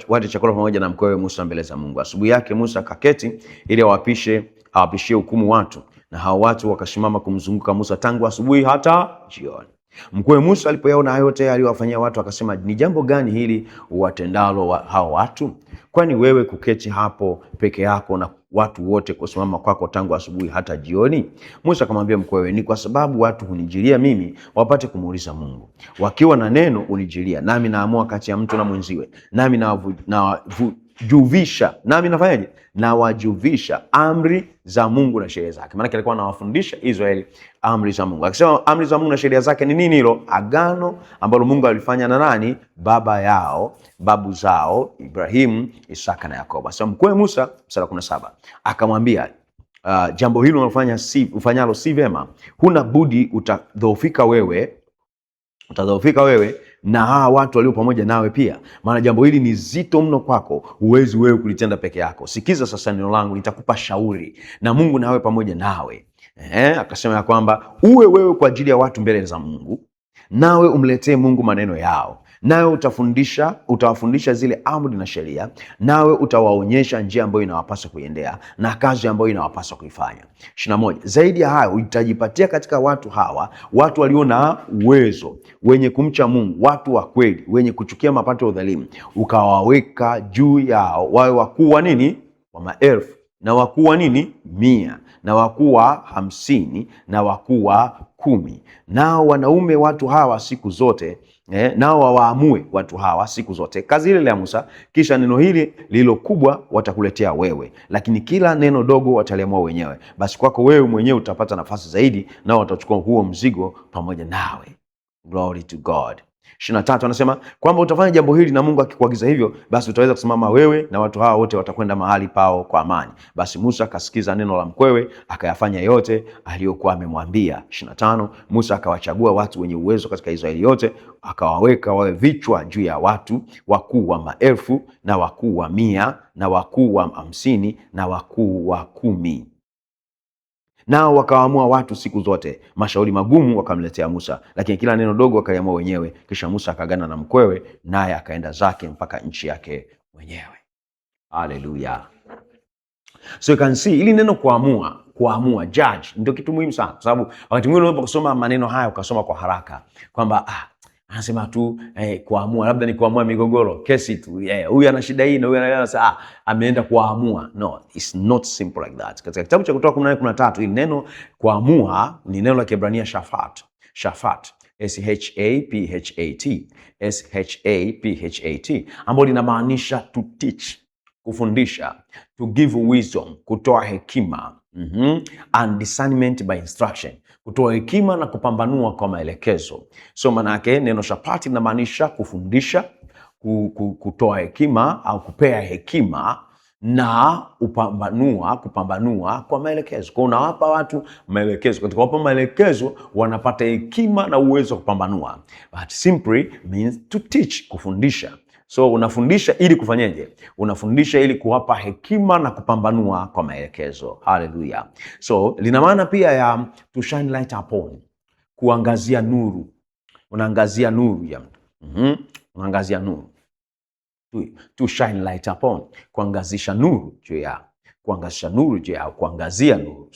wale chakula pamoja na mkwewe Musa mbele za Mungu. Asubuhi yake Musa kaketi ili awapishie hukumu watu, na hao watu wakasimama kumzunguka Musa tangu asubuhi hata jioni. Mkwewe Musa alipoyaona yote aliyowafanyia watu akasema, ni jambo gani hili watendalo hao watu? Kwani wewe kuketi hapo peke yako na watu wote kusimama kwako tangu asubuhi hata jioni? Musa akamwambia mkwewe, ni kwa sababu watu hunijilia mimi wapate kumuuliza Mungu. Wakiwa na neno hunijilia, nami naamua kati ya mtu na mwenziwe, nami nawajuvisha amri za Mungu na sheria zake. Maana alikuwa anawafundisha Israeli amri za Mungu. Akisema amri za Mungu na sheria zake ni nini? Hilo agano ambalo Mungu alifanya na nani? Babu zao Ibrahimu, Isaka na Yakobo. Sasa mkwewe Musa, mstari 17, akamwambia, jambo hilo ufanyalo si vema. Huna budi utadhoofika wewe na hawa watu walio pamoja nawe pia, maana jambo hili ni zito mno kwako, huwezi wewe kulitenda peke yako. Sikiza sasa neno langu, nitakupa shauri, na Mungu nawe pamoja nawe. Akasema ya kwamba uwe wewe kwa ajili ya watu mbele za Mungu, nawe umletee Mungu maneno yao, nawe utawafundisha zile amri na sheria, nawe utawaonyesha njia ambayo inawapaswa kuiendea na kazi ambayo inawapaswa kuifanya. 21. Zaidi ya hayo utajipatia katika watu hawa watu walio na uwezo, wenye kumcha Mungu, watu wa kweli, wenye kuchukia mapato ya udhalimu, ukawaweka juu yao wawe wakuu wa nini? Wa maelfu, na wakuu wa nini? 100, na wakuu wa 50, na wakuu wa 10. Nao wanaume watu hawa siku zote nao wawaamue watu hawa siku zote kazi ile ya Musa, kisha neno hili lililo kubwa watakuletea wewe, lakini kila neno dogo wataliamua wenyewe. Basi kwako wewe mwenyewe utapata nafasi zaidi, nao watachukua huo mzigo pamoja nawe. Glory to God. 23 anasema kwamba utafanya jambo hili na Mungu akikuagiza hivyo, basi utaweza kusimama wewe na watu hawa wote watakwenda mahali pao kwa amani. Basi Musa akasikiza neno la mkwewe, akayafanya yote aliyokuwa amemwambia. 25 Musa akawachagua watu wenye uwezo katika Israeli yote, akawaweka wawe vichwa juu ya watu, wakuu wa 1000 na wakuu wa 100 na wakuu wa 50 na wakuu wa 10. Nao wakawaamua watu siku zote, mashauri magumu wakamletea Musa, lakini kila neno dogo wakaliamua wenyewe. Kisha Musa akagana na mkwewe, naye akaenda zake mpaka nchi yake mwenyewe. Haleluya. So you can see, ili neno kuamua, judge, ndio kitu muhimu sana, kwa sababu wakati mwingine unaposoma maneno haya ukasoma kwa haraka kwamba anasema tu kuamua, labda ni kuamua migogoro, kesi tu, huyu ana shida hii na huyu anasema ameenda kuamua. No, it's not simple like that. Katika kitabu cha Kutoka 14:13 hili neno kuamua ni neno la Kiebrania shafat, shaphat, ambalo linamaanisha to teach, kufundisha, to give wisdom, kutoa hekima, and discernment by instruction, kutoa hekima na kupambanua kwa maelekezo. So maana yake neno shapati linamaanisha kufundisha, kutoa hekima au kupea hekima na kupambanua kwa maelekezo. Kwa unawapa watu maelekezo, katika kuwapa maelekezo wanapata hekima na uwezo wa kupambanua. But simply means to teach, kufundisha. So unafundisha ili kufanyeje? Unafundisha ili kuwapa hekima na kupambanua kwa maelekezo. Hallelujah. So lina maana pia ya to shine light upon, kuangazia nuru. Unaangazia nuru ya mtu. Unaangazia nuru. To shine light upon, kuangazisha nuru juu ya, kuangazia nuru.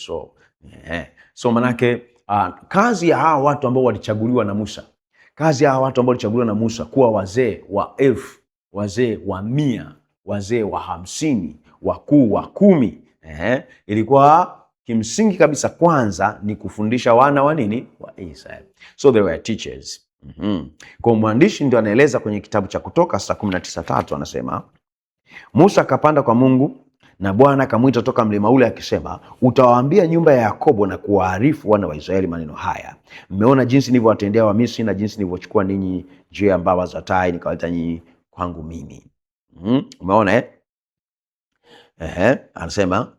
So manake kazi ya hawa watu ambao walichaguliwa na Musa, kuwa wazee wa 1000, wazee wa 100, wazee wa 50, wakuu wa 10, ilikuwa kimsingi kabisa kwanza ni kufundisha wana wa nini? Wa Israeli. So they were teachers. Kwa mwandishi ndio anaeleza kwenye kitabu cha Kutoka 19:3 anasema, Musa akapanda kwa Mungu na Bwana akamwita toka mlima ule akisema, utawaambia nyumba ya Yakobo na kuwaarifu wana wa Israeli maneno haya. Mmeona jinsi nilivyowatendea Wamisri na jinsi nilivyochukua ninyi juu ya mbawa za tai nikawaleta nyinyi kwangu mimi. Umeona anasema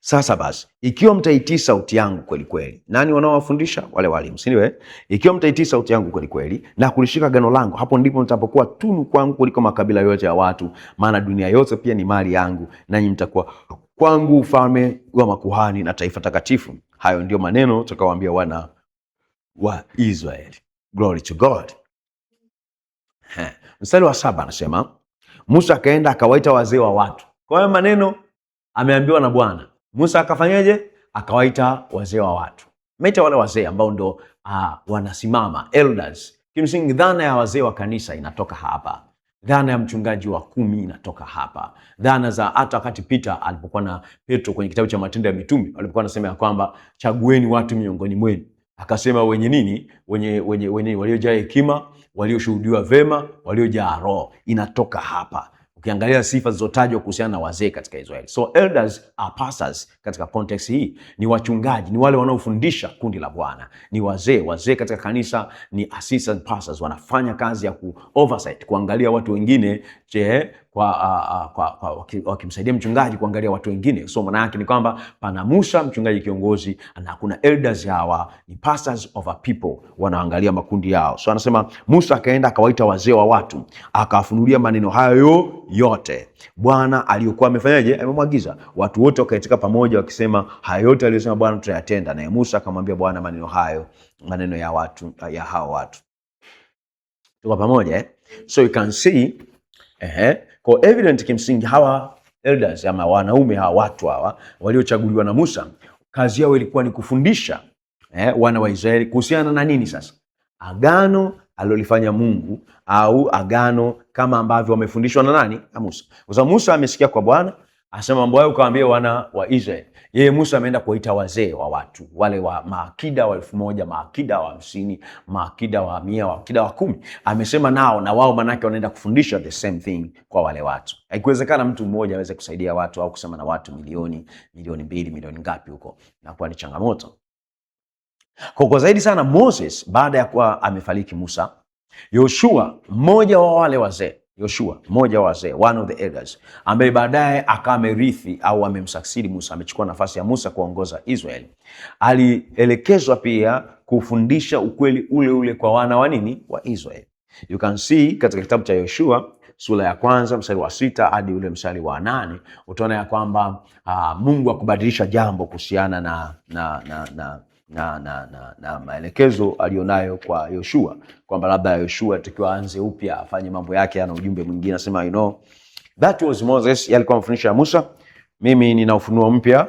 sasa basi, ikiwa mtaitii sauti yangu kweli kweli. Nani wanaowafundisha? Wale walimu, si ndio? Ikiwa mtaitii sauti yangu kweli kweli na kulishika agano langu, hapo ndipo mtapokuwa tunu kwangu kuliko makabila yote ya watu, maana dunia yote pia ni mali yangu, nanyi mtakuwa kwangu ufalme wa makuhani na taifa takatifu. Hayo ndio maneno tutakaowaambia wana wa Israeli. Glory to God. Mstari wa 7 anasema, Musa akaenda akawaita wazee wa watu. Kwa hiyo maneno ameambiwa na Bwana. Musa akafanyaje? Akawaita wazee wa watu. Ameita wale wazee ambao ndo wanasimama, elders. Kimsingi dhana ya wazee wa kanisa inatoka hapa. Dhana ya mchungaji wa 10 inatoka hapa. Dhana za hata wakati Peter alipokuwa na Petro kwenye kitabu cha Matendo ya Mitume, alipokuwa anasema ya kwamba chagueni watu miongoni mwenu. Akasema wenye nini? Wenye waliojaa hekima, walioshuhudiwa vema, waliojaa roho. Inatoka hapa. Ukiangalia sifa zilizotajwa kuhusiana na wazee katika Israeli. So elders are pastors katika context hii. Ni wachungaji, ni wale wanaofundisha kundi la Bwana. Ni wazee katika kanisa ni assistant pastors, wanafanya kazi ya oversight, kuangalia watu wengine wakimsaidia mchungaji kuangalia watu wengine. So maana yake ni kwamba pana Musa mchungaji kiongozi, na kuna elders hawa ni pastors of a people, wanaangalia makundi yao. So anasema Musa akaenda akawaita wazee wa watu, akawafunulia maneno hayo yote Bwana aliyokuwa amefanyaje? Amemwagiza. Watu wote wakaitika pamoja wakisema, haya yote aliyosema Bwana tutayatenda. Na Musa akamwambia Bwana maneno ya watu, ya hao watu. Tuko pamoja So you can see kwa evident kimsingi hawa elders ama wanaume hawa watu hawa waliochaguliwa na Musa, kazi yao ilikuwa ni kufundisha wana wa Israeli kuhusiana na nini sasa? Agano alilofanya Mungu, au agano kama ambavyo wamefundishwa na nani? Na Musa. Kwa sababu Musa amesikia kwa Bwana, Anasema mambo hayo ukawaambia wana wa Israeli. Yeye Musa ameenda kuwaita wazee wa watu wale, wa maakida wa 1000, maakida wa 50, maakida wa 100, maakida wa 10. Amesema nao na wao, manake wanaenda kufundisha the same thing kwa wale watu. Haikuwezekana mtu mmoja aweze kusaidia watu au kusema na watu milioni 2, milioni ngapi huko, na kwa ni changamoto. Kwa zaidi sana Moses, baada ya kuwa amefariki Musa, Yoshua mmoja wa wale wazee, one of the elders, ambaye baadaye akamerithi au amemsucceed Musa, amechukua nafasi ya Musa kuongoza Israeli, alielekezwa pia kufundisha ukweli ule ule kwa wana wa nini, wa Israeli. You can see katika kitabu cha Yoshua sura ya 1 mstari wa 6 hadi ule mstari wa 8, utaona ya kwamba Mungu akubadilisha jambo kuhusiana na maelekezo alionayo kwa Yoshua, kwamba labda Yoshua atakiwa aanze upya, afanye mambo yake, ana ujumbe mwingine. Anasema that was Moses, alikuwa mfundisho ya Musa. Mimi nina ufunuo mpya,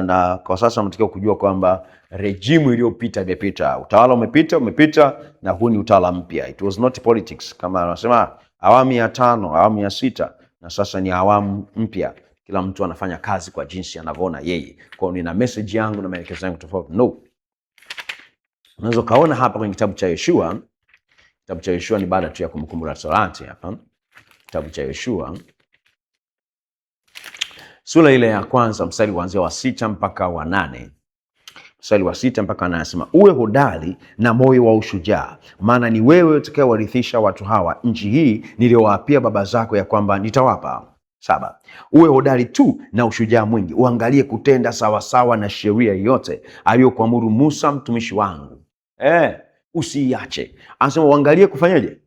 na kwa sasa mnatakiwa kujua kwamba rejimu iliyopita imepita, utawala umepita na huu ni utawala mpya. It was not politics, kama anasema awamu ya 5, awamu ya 6, na sasa ni awamu mpya. Kila mtu anafanya kazi kwa jinsi anavyoona yeye. Kwa hiyo nina message yangu na maelekezo yangu tofauti. Unaweza kaona hapa kwenye kitabu cha Yoshua. Kitabu cha Yoshua ni baada tu ya Kumbukumbu la Torati hapa. Kitabu cha Yoshua sura ile ya 1 mstari kuanzia wa 6 mpaka wa 8. Mstari wa 6 mpaka 8 anasema, uwe hodari na moyo wa ushujaa, maana ni wewe utakayewarithisha watu hawa nchi hii niliyowaapia baba zako ya kwamba nitawapa. 7. Uwe hodari tu na ushujaa mwingi, uangalie kutenda sawasawa na sheria yote aliyokuamuru Musa mtumishi wangu. Usiiache. Anasema uangalie kufanyaje?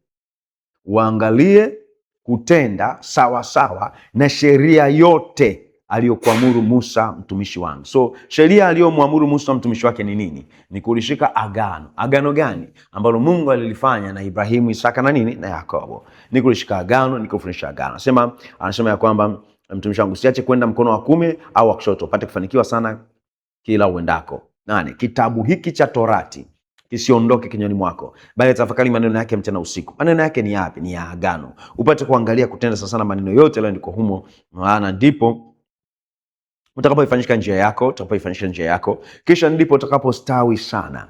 Uangalie kutenda sawasawa na sheria yote aliyokuamuru Musa mtumishi wangu. So sheria aliyomwamuru Musa mtumishi wake ni nini? Ni kulishika agano. Agano gani? Ambalo Mungu alilifanya na Ibrahimu, Isaka na nini? Na Yakobo. Ni kulishika agano, ni kufundisha agano. Anasema ya kwamba mtumishi wangu usiache kwenda mkono wa kuume au wa kushoto, upate kufanikiwa sana kila uendako. 8. Kitabu hiki cha Torati kisiondoke kinywani mwako, bali tafakari maneno yake mchana usiku. Maneno yake ni yapi? Ni ya agano. Upate kuangalia kutenda sana maneno yote yaliyoandikwa humo, maana ndipo utakapoifanyisha njia yako, kisha ndipo utakapostawi sana.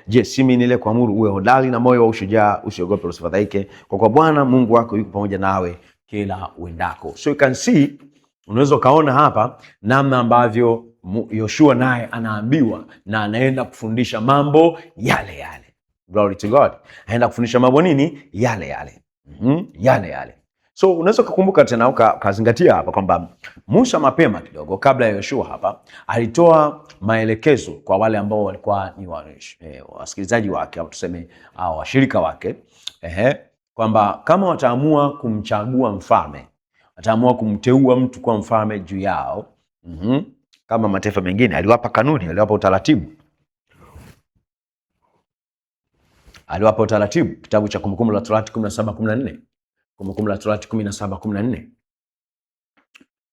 Je, si mimi nile kuamuru uwe hodari na moyo wa ushujaa, usiogope usifadhaike, kwa kuwa Bwana Mungu wako yuko pamoja nawe kila uendako. So you can see, unaweza kaona hapa namna ambavyo Yoshua naye anaambiwa na anaenda kufundisha mambo yale yale. Glory to God. Anaenda kufundisha mambo nini? Yale yale. So unaweza kukumbuka tena ukazingatia hapa kwamba Musa mapema kidogo kabla ya Yoshua hapa alitoa maelekezo kwa wale ambao walikuwa ni wasikilizaji wake au tuseme washirika wake, kwamba kama wataamua kumchagua mfalme, wataamua kumteua mtu kwa mfalme juu yao, kama mataifa mengine, aliwapa kanuni, aliwapa utaratibu. Kitabu cha Kumbukumbu la Torati 17:14. Kumbukumbu la Torati 17:14.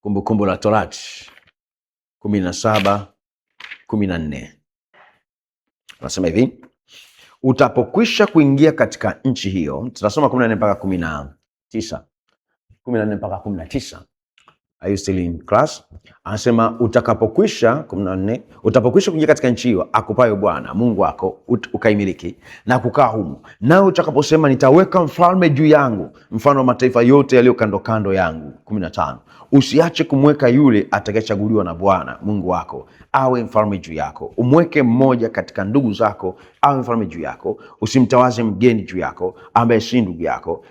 Kumbukumbu la Torati 17:14. Anasema hivi, utapokwisha kuingia katika nchi hiyo. Tutasoma 14 mpaka 19. 14 mpaka 19. Are you still in class? Anasema utapokwisha kuingia katika nchi hiyo akupayo Bwana Mungu wako ukaimiliki na kukaa humo, nao utakaposema nitaweka mfalme juu yangu, mfano wa mataifa yote yaliyo kando kando yangu. 15. Usiache kumweka yule atakayechaguliwa na Bwana Mungu wako awe mfalme juu yako. Umweke mmoja katika ndugu zako awe mfalme juu yako. Usimtawaze mgeni juu yako ambaye si ndugu yako,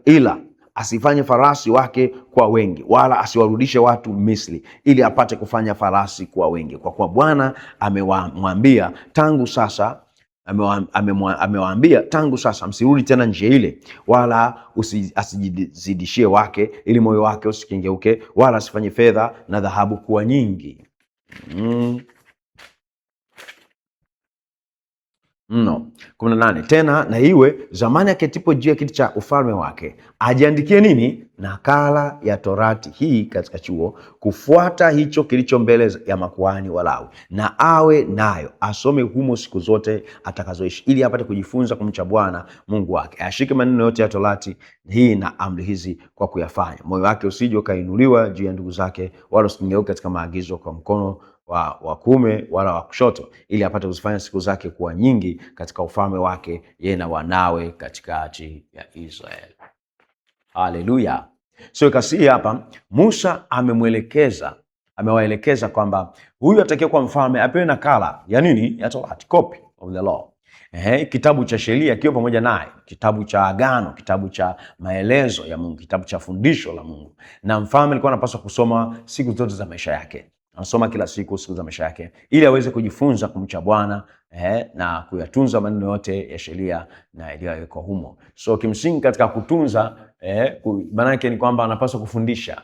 ila asifanye farasi wake kwa wengi, wala asiwarudishe watu Misri, ili apate kufanya farasi kwa wengi. Kwa kuwa Bwana amewaambia tangu sasa msirudi tena njia ile, wala asijizidishie wake, ili moyo wake usikengeuke, wala asifanye fedha na dhahabu kuwa nyingi. mno. 18, tena na iwe zamani aketipo juu ya kiti cha ufalme wake, ajiandikie nini? Nakala ya Torati hii katika chuo, kufuata hicho kilicho mbele ya makuhani Walawi, na awe nayo asome humo siku zote atakazoishi, ili apate kujifunza kumcha Bwana Mungu wake, ashike maneno yote ya Torati hii na amri hizi kwa kuyafanya, moyo wake usije ukainuliwa juu ya ndugu zake, wala usingeuke katika maagizo kwa mkono wa kuume wala wa kushoto, ili apate kuzifanya siku zake kuwa nyingi katika ufalme wake, yeye na wanawe katikati ya Israeli. Haleluya. So ikasi hapa Musa amewaelekeza kwamba huyu atakiwa kwa mfalme apewe nakala ya nini? Ya Torati, copy of the law. Kitabu cha sheria kiwe pamoja naye, kitabu cha agano, kitabu cha maelezo ya Mungu, kitabu cha fundisho la Mungu. Na mfalme alikuwa anapaswa kusoma siku zote za maisha yake. Anasoma kila siku za maisha yake, ili aweze kujifunza kumcha Bwana na kuyatunza maneno yote ya sheria na iliyowekwa humo. So kimsingi katika kutunza maana yake ni kwamba anapaswa kufundisha.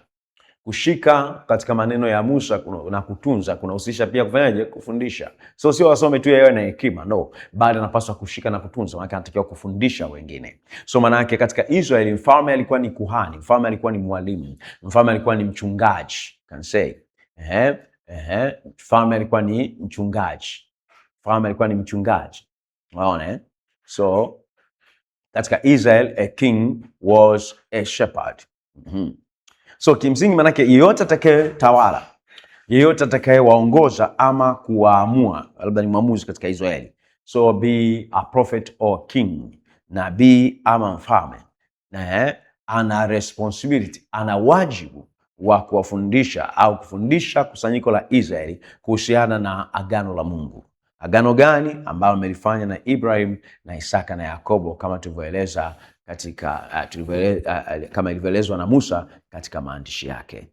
Kushika katika maneno ya Musa na kutunza kunahusisha pia kufanyaje? Kufundisha. So sio wasome tu yeye na hekima, no, bali anapaswa kushika na kutunza, maana anatakiwa kufundisha wengine. So maana yake katika Israeli mfalme alikuwa ni kuhani, mfalme alikuwa ni mwalimu, mfalme alikuwa ni mchungaji, can say mfalme alikuwa ni mchungaji. Mfalme alikuwa ni mchungaji. Unaona So katika Israel a king was a shepherd. So kimsingi manake yeyote atakaye tawala, yeyote atakaye waongoza ama kuwaamua, labda ni mwamuzi katika Israeli. So be a prophet or king, nabii ama mfalme, ana responsibility, ana wajibu wa kuwafundisha au kufundisha kusanyiko la Israeli kuhusiana na agano la Mungu. Agano gani? Ambalo amelifanya na Ibrahim na Isaka na Yakobo, kama tulivyoeleza katika kama ilivyoelezwa na Musa katika maandishi yake.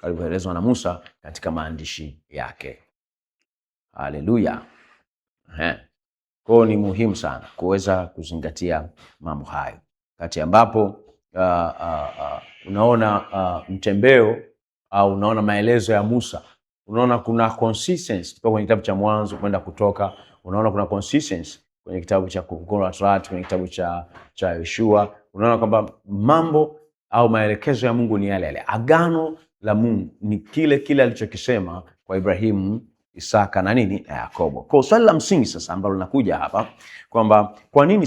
Ilivyoelezwa na Musa katika maandishi yake. Haleluya. Kwa ni muhimu sana kuweza kuzingatia mambo hayo. Kati ambapo unaona mtembeo au unaona maelezo ya Musa, unaona kuna consistency kwenye kitabu cha Mwanzo kwenda Kutoka, unaona kuna consistency kwenye kitabu cha Kumbukumbu la Torati, kwenye kitabu cha Yoshua, unaona kwamba mambo au maelekezo ya Mungu ni yale yale. Agano la Mungu ni kile alichokisema kwa Ibrahimu, Isaka na nini? Na Yakobo. Kwa swali la msingi sasa ambalo linakuja hapa kwamba kwa nini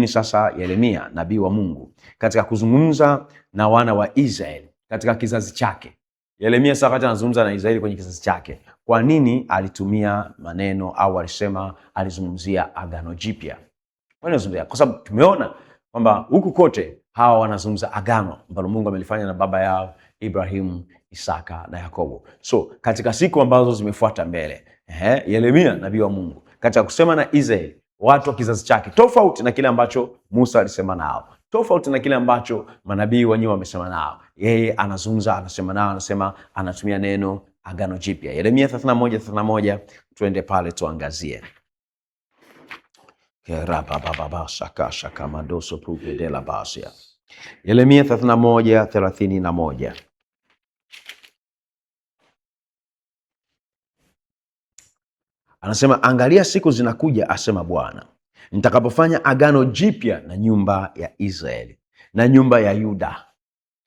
sasa Yeremia nabii wa Mungu katika kuzungumza na wana wa Israeli katika kizazi chake, Yeremia sasa wakati anazungumza na Israeli kwenye kizazi chake, kwa nini alitumia maneno au alizungumzia agano jipya? Kwa sababu tumeona kwamba huku kote hawa wanazungumza agano ambalo Mungu amelifanya na baba yao Ibrahimu, Isaka na Yakobo. So katika siku ambazo zimefuata mbele, Yeremia nabii wa Mungu katika kusema na Israeli, watu wa kizazi chake, tofauti na kile ambacho Musa alisema nao, tofauti na kile ambacho manabii wenyewe wamesema nao, yeye anazungumza, anasema nao, anatumia neno agano jipya. Yeremia 31:31, tuende pale tuangazie. Yeremia 31:31. Anasema, angalia siku zinakuja, asema Bwana, nitakapofanya agano jipya na nyumba ya Israeli na nyumba ya Yuda.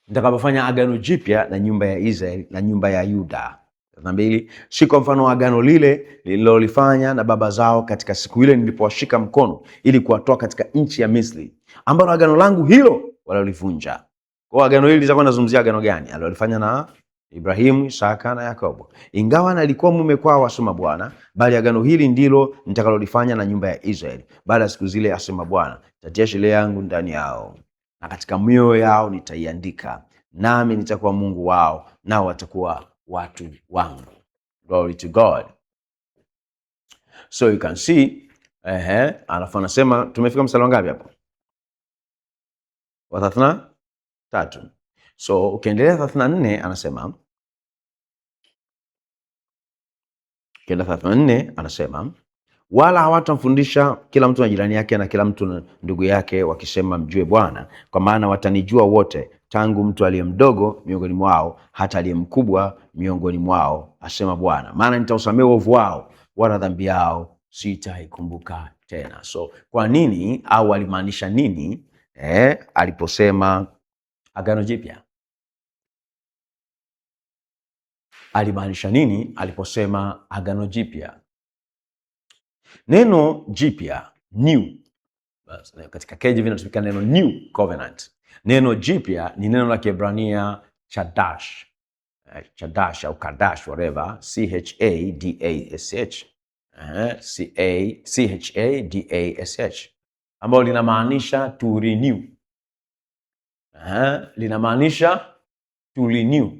Nitakapofanya agano jipya na nyumba ya Israeli na nyumba ya Yuda. 2, si kwa mfano wa agano lile nililolifanya na baba zao katika siku ile nilipowashika mkono ili kuwatoa katika nchi ya Misri, ambalo agano langu hilo walilivunja. Kwa agano hili litakuwa nazungumzia agano gani? Alilofanya na Ibrahimu, Isaka na Yakobo. Ingawa nalikuwa mume kwao, asema Bwana, bali agano hili ndilo nitakalolifanya na nyumba ya Israeli baada ya siku zile, asema Bwana. Nitatia sheria yangu ndani yao na katika mioyo yao nitaiandika, nami nitakuwa Mungu wao, nao watakuwa watu wangu. Glory to God. So you can see, alafu anasema, tumefika mstari wangapi hapo? Wa 33. So ukiendelea 34 anasema, wala hawatamfundisha kila mtu na jirani yake na kila mtu na ndugu yake, wakisema, mjue Bwana, kwa maana watanijua wote, tangu mtu aliye mdogo miongoni mwao hata aliye mkubwa miongoni mwao, asema Bwana. Maana nitausamehe uovu wao wala dhambi yao sitaikumbuka tena. So kwa nini au alimaanisha nini aliposema Agano Jipya? Alimaanisha nini aliposema Agano Jipya? Neno jipya, new, katika KJV inatumika neno new covenant. Neno jipya ni neno la Kiebrania chadash, chadash au kadash, whatever, chadash, chadash, ambalo linamaanisha to renew. Linamaanisha to renew.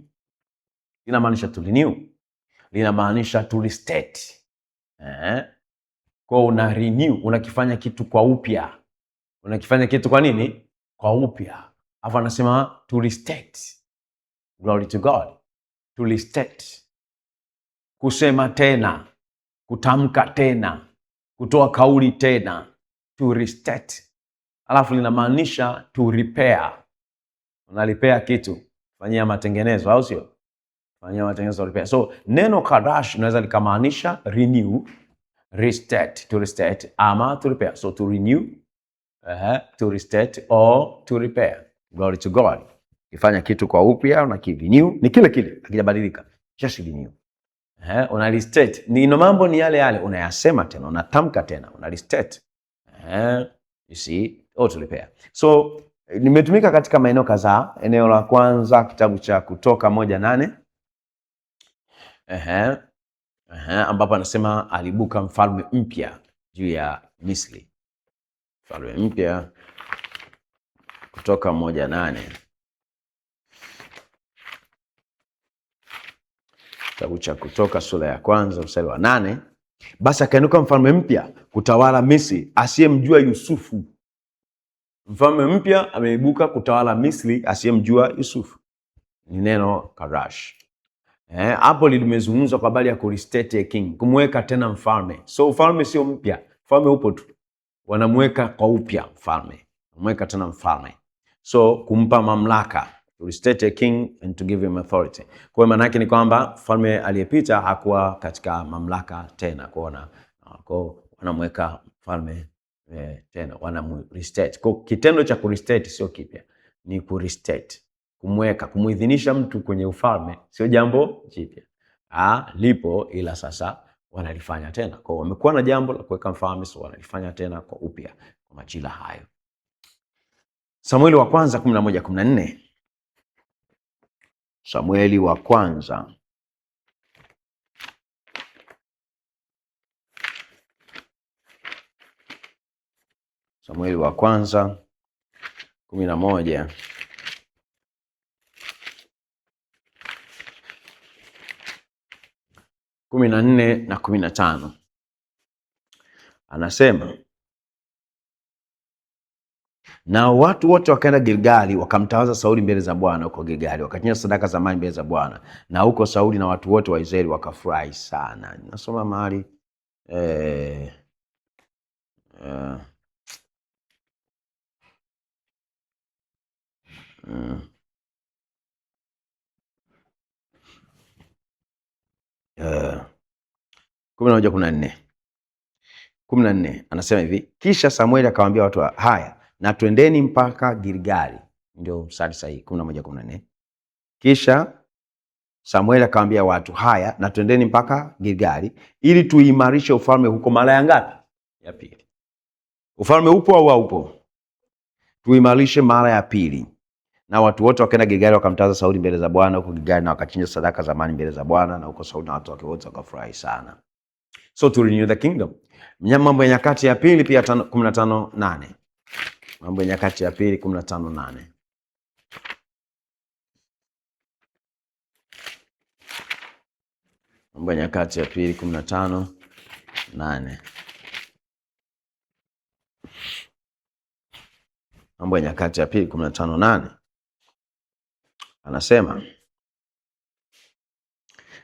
Linamaanisha to renew. Linamaanisha to restate. Kwa una renew, unakifanya kitu kwa upya. Unakifanya kitu kwa nini? Kwa upya. Hapo anasema to restate. Glory to God. To restate. Kusema tena, kutamka tena, kutoa kauli tena. To restate. Alafu linamaanisha to repair. Una repair kitu, fanyia matengenezo, au sio? Fanyia matengenezo, repair. So neno kadash unaweza likamaanisha renew, restate, to restate, ama to repair. So to renew, to restate or to repair. Glory to God. Ifanya kitu kwa upya, una renew, ni kile kile, hakijabadilika. Just renew. Una restate. Ni mambo ni yale yale, unayasema tena, unatamka tena, una restate. You see, or to repair. So nimetumika katika maeneo kadhaa. Eneo la kwanza kitabu cha Kutoka 1:8. Ambapo anasema alibuka mfalme mpya juu ya Misri. Mfalme mpya, Kutoka 1:8. Kitabu cha Kutoka sura ya kwanza mstari wa 8. Basi akainuka mfalme mpya kutawala Misri asiyemjua Yusufu. Mfalme mpya ameibuka kutawala Misri asiyemjua Yusufu. Ni neno kadash. Hapo limezungumzwa kwa habari ya kurestate a king, kumweka tena mfalme. So ufalme sio mpya, mfalme upo tu. Wanamweka kwa upya mfalme. Kumweka tena mfalme. So kumpa mamlaka, to restate a king and to give him authority. Kwa maana yake ni kwamba mfalme aliyepita hakuwa katika mamlaka tena. Kwa wanamweka mfalme tena, wanamu-restate. Kwa kitendo cha kurestate sio kipya, ni kurestate. Kumweka, kumuidhinisha mtu kwenye ufalme sio jambo jipya. Lipo, ila sasa wanalifanya tena. Kwa wamekuwa na jambo la kuweka mfalme, so wanalifanya tena kwa upya kwa majira hayo. Samueli wa kwanza 11:14. Samueli wa kwanza 11 14 na 15. Anasema, na watu wote wakaenda Gilgali wakamtawaza Sauli mbele za Bwana huko Gilgali, wakachinja sadaka za amani mbele za Bwana, na huko Sauli na watu wote wa Israeli wakafurahi sana. Nasoma mahali Uh, 11:14 anasema hivi, kisha Samueli akawaambia watu haya, na twendeni mpaka Gilgali. Ndio mstari sahihi, 11:14. Kisha Samueli akawaambia watu haya, na twendeni mpaka Gilgali ili tuimarishe ufalme huko. Mara ya ngapi? Ya pili. Ufalme upo au haupo? Tuimarishe mara ya pili. Na watu wote wakaenda Gilgali wakamtawaza Sauli mbele za Bwana huko Gilgali, na wakachinja sadaka za amani mbele za Bwana, na huko Sauli na watu wake wote wakafurahi sana. So to renew the kingdom. Mambo ya Nyakati ya pili pia 15:8. Mambo ya Nyakati ya pili 15:8. Mambo ya Nyakati ya pili 15:8. Mambo ya Nyakati ya pili 15:8. Anasema,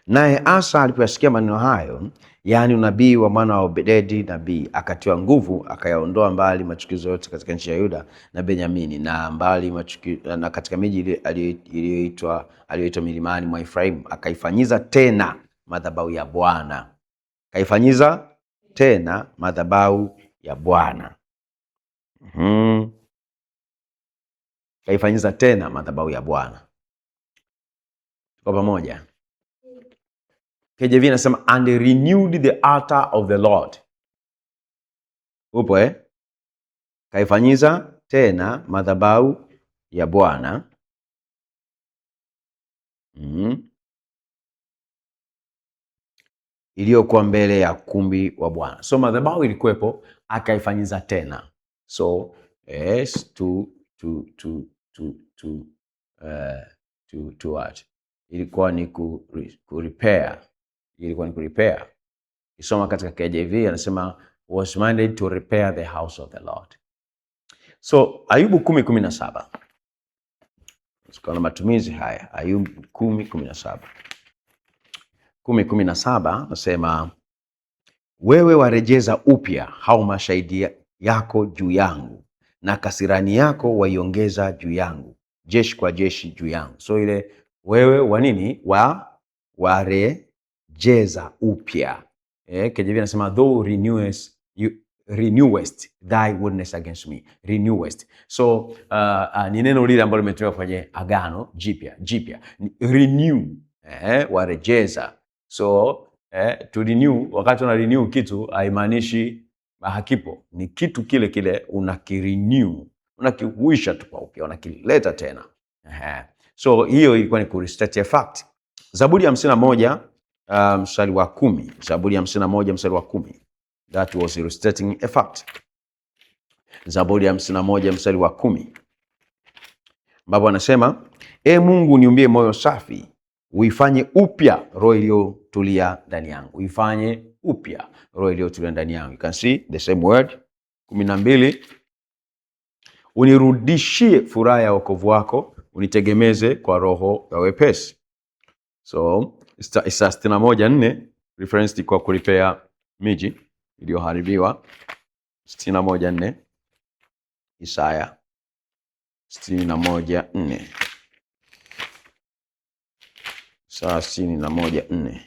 naye Asa alipoyasikia maneno hayo, yaani unabii wa mwana wa Obedi nabii, akatiwa nguvu, akayaondoa mbali machukizo yote katika nchi ya Yuda na Benyamini, na mbali na katika miji iliyoitwa milimani mwa Efraimu, akaifanyiza tena madhabahu ya Bwana. Akaifanyiza tena madhabahu ya Bwana. Kaifanyiza tena madhabahu ya Bwana. Kwa pamoja. KJV inasema and renewed the altar of the Lord. Upo Kaifanyiza tena madhabahu ya Bwana. Iliyokuwa mbele ya ukumbi wa Bwana. So madhabahu ilikuwepo, akaifanyiza tena. So to what? Ilikuwa ni repair. Isoma katika KJV anasema was minded to repair the house of the Lord. So Ayubu 10:17. Kuna matumizi haya. Ayubu 10:17. 10:17 nasema wewe warejeza upya hao mashahidi yako juu yangu, na kasirani yako waiongeza juu yangu, jeshi kwa jeshi juu yangu. So ile wewe wa nini? Warejeza upya. KJV nasema though renewest thy witness against me. Renewest. So ni neno lile ambalo limetumika kwenye agano jipya. Renew. Warejeza. So to renew, wakati una renew kitu haimaanishi hakipo. Ni kitu kile kile unakirenew, unakihuisha tu kwa upya, unakileta tena. So hiyo ilikuwa ni kurestate a fact. Zaburi ya 51 mstari wa 10. Zaburi ya 51 mstari wa 10. That was restating a fact. Zaburi ya 51 mstari wa 10. Baba anasema, Mungu niumbie moyo safi, uifanye upya roho iliyotulia ndani yangu. Uifanye upya roho iliyotulia ndani yangu. You can see the same word. 12. Unirudishie furaha ya wokovu wako, unitegemeze kwa roho ya wepesi. So Isaya 61:4 reference kwa kuripea miji iliyoharibiwa. 61:4. Isaya 61:4. Isaya 61:4.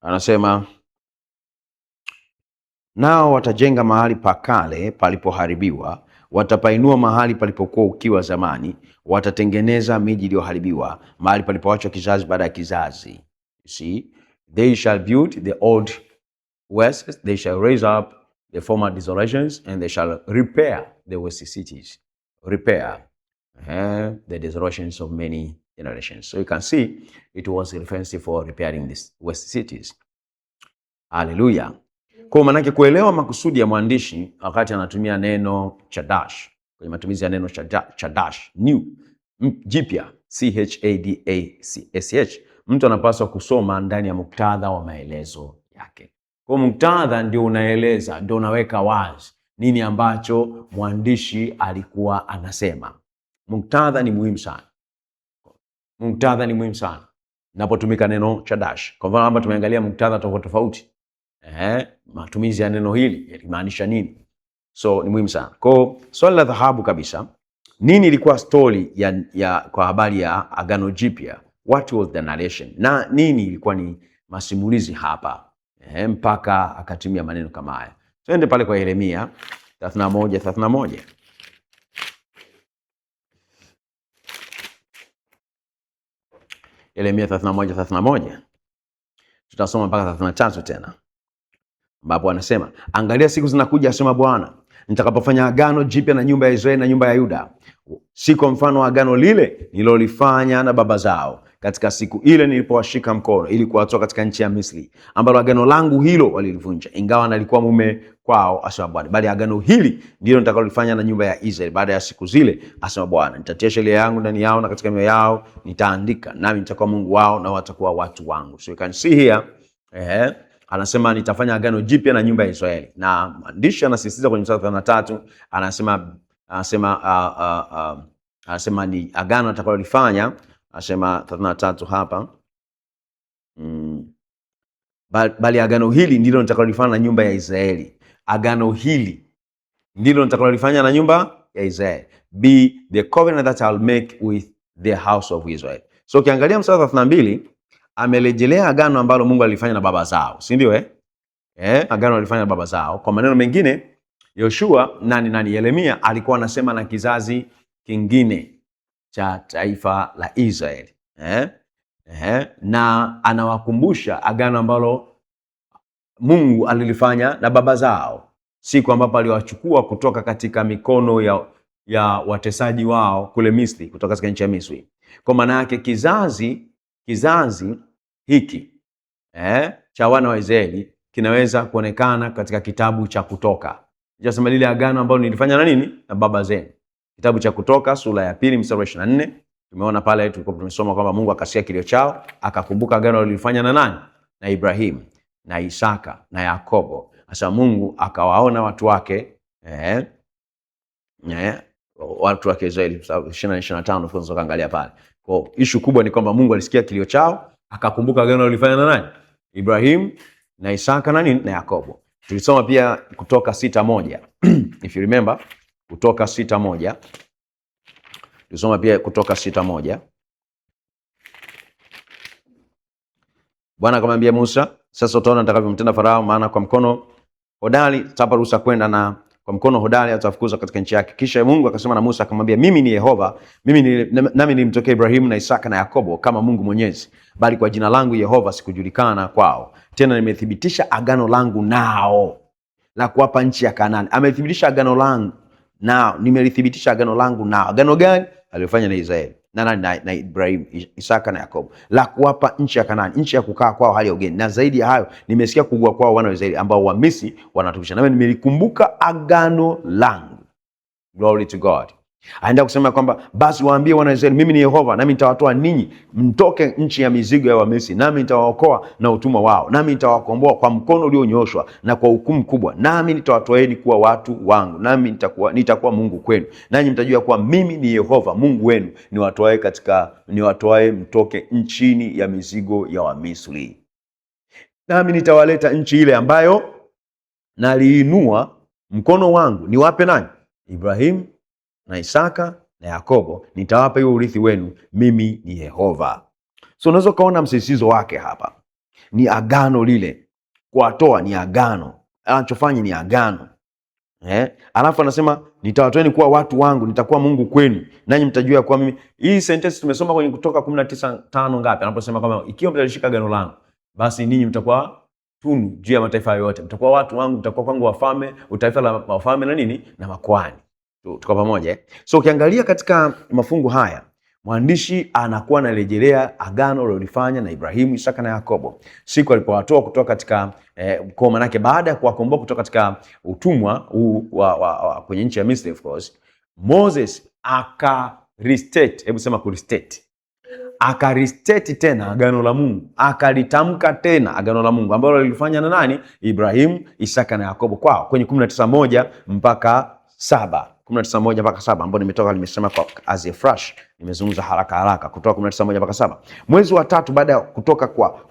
Anasema nao watajenga mahali pa kale palipoharibiwa, watapainua mahali palipokuwa ukiwa zamani, watatengeneza miji iliyoharibiwa, mahali palipoachwa kizazi baada ya kizazi. You see, they shall build the old west, they shall raise up the former desolations, and they shall repair the west cities. Repair the desolations of many generations. So you can see it was a reference for repairing these west cities. Hallelujah. Kwa maana kuelewa makusudi ya mwandishi wakati anatumia neno chadash, kwenye matumizi ya neno chadash, new, jipya, CHADACH, mtu anapaswa kusoma ndani ya muktadha wa maelezo yake. Kwa muktadha ndio unaeleza, ndio unaweka wazi nini ambacho mwandishi alikuwa anasema. Muktadha ni muhimu sana. Napotumika neno chadash. Kwa mfano hapa tumeangalia muktadha tofauti. Matumizi ya neno hili yalimaanisha nini? So ni muhimu sana. Kwa swali la dhahabu kabisa, nini ilikuwa story kwa habari ya Agano Jipya? What was the narration? Na nini ilikuwa ni masimulizi hapa? Mpaka akatumia maneno kama haya. Twende pale kwa Yeremia 31:31. Yeremia 31:31. Tutasoma mpaka 33 tena. Ambapo anasema, angalia siku zinakuja, asema Bwana, nitakapofanya agano jipya na nyumba ya Israeli na nyumba ya Yuda, siku mfano wa agano lile nililolifanya na baba zao katika siku ile nilipowashika mkono ili kuwatoa katika nchi ya Misri, ambalo agano langu hilo walilivunja, ingawa nalikuwa mume kwao, asema Bwana. Bali agano hili ndilo nitakalolifanya na nyumba ya Israeli baada ya siku zile, asema Bwana. Nitatia sheria yangu ndani yao na katika mioyo yao nitaandika, nami nitakuwa Mungu wao na watakuwa watu wangu. So you can see here, anasema nitafanya agano jipya na nyumba ya Israeli. Na mwandishi anasisitiza kwenye mstari 33, anasema ni agano atakalolifanya, anasema 33 hapa. Bali agano hili ndilo nitakalolifanya na nyumba ya Israeli. Agano hili ndilo nitakalolifanya na nyumba ya Israeli. Be the covenant that I'll make with the house of Israel. So ukiangalia mstari 32, amerejelea agano ambalo Mungu alifanya na baba zao, si ndio agano alifanya na baba zao. Kwa maneno mengine, Yoshua Yeremia alikuwa anasema na kizazi kingine cha taifa la Israeli na anawakumbusha agano ambalo Mungu alilifanya na baba zao siku ambapo aliwachukua kutoka katika mikono ya watesaji wao kule Misri, kutoka katika nchi ya Misri. Kwa maana yake kizazi hiki cha wana wa Israeli kinaweza kuonekana katika kitabu cha Kutoka. Jasema lile agano ambalo nilifanya na nini? Na baba zenu. Kitabu cha Kutoka sura ya 2 mstari wa 24. Tumeona pale tulikuwa tumesoma kwamba Mungu akasikia kilio chao, akakumbuka agano alilofanya na nani? Na Ibrahim, na Isaka, na Yakobo. Sasa Mungu akawaona watu wake watu wake Israeli 25 funzo kaangalia pale. Kwa issue kubwa ni kwamba Mungu alisikia kilio chao, akakumbuka agano alilofanya na nani? Ibrahim, na Isaka na nini? Na Yakobo. Tulisoma pia Kutoka 6:1. If you remember, Kutoka 6:1. Tulisoma pia Kutoka 6:1. Bwana akamwambia Musa, sasa utaona nitakavyomtenda Farao, maana kwa mkono hodari atapa ruhusa kwenda, na kwa mkono hodari atafukuza katika nchi yake. Kisha Mungu akasema na Musa akamwambia, mimi ni Yehova, nami nilimtokea Ibrahimu na Isaka na Yakobo kama Mungu Mwenyezi, bali kwa jina langu Yehova sikujulikana kwao. Tena nimethibitisha agano langu nao la kuwapa nchi ya Kanaani. Amethibitisha agano langu nao, nimelithibitisha agano langu nao. Agano gani? Aliyofanya na Israeli na Ibrahim, Isaka na Yakobo, la kuwapa nchi ya Kanaani, nchi ya kukaa kwao hali ya ugeni. Na zaidi ya hayo, nimesikia kuugua kwao wana wa Israeli ambao Wamisri wanatupisha, nami nimelikumbuka agano langu. Glory to God. Aenda kusema kwamba basi waambie wana wa Israeli, mimi ni Yehova, nami nitawatoa ninyi mtoke nchi ya mizigo ya Wamisri, nami nitawaokoa na utumwa wao, nami nitawakomboa kwa mkono ulionyoshwa na kwa hukumu kubwa, nami nitawatoeni kuwa watu wangu, nami nitakuwa Mungu kwenu, nanyi mtajua kuwa mimi ni Yehova Mungu wenu, niwatoae mtoke nchini ya mizigo ya Wamisri. Nami nitawaleta nchi ile ambayo naliinua mkono wangu niwape nani? Ibrahim na Isaka na Yakobo, nitawapa hiyo urithi wenu, mimi ni Yehova. So unaweza kaona msisitizo wake hapa ni agano lile, kuwatoa ni agano, anachofanya ni agano. Alafu anasema nitawatoeni kuwa watu wangu, nitakuwa Mungu kwenu, nanyi mtajua kuwa mimi. Hii sentence tumesoma kwenye Kutoka 19:5 ngapi? Anaposema kama ikiwa mtalishika agano langu, basi ninyi mtakuwa tunu juu ya mataifa yote, mtakuwa watu wangu, mtakuwa kwangu wafalme, utaifa la wafalme na nini? Na makuhani. Tuko pamoja. So ukiangalia katika mafungu haya, mwandishi anakuwa anarejelea agano alilofanya na Ibrahimu, Isaka na Yakobo siku alipowatoa kutoka katika kwa maana yake baada ya kuwakomboa kutoka katika utumwa kwenye nchi ya Misri. Of course Moses restate, hebu sema restate, restate tena agano la Mungu, akalitamka tena agano la Mungu ambalo alilifanya na nani? Ibrahimu, Isaka na Yakobo kwao, kwenye 19:1 mpaka 7. 19:1 mpaka 7 ambao nimesema kwa as a fresh, nimezungumza haraka Kutoka 19:1 mpaka 7. Mwezi wa 3 baada ya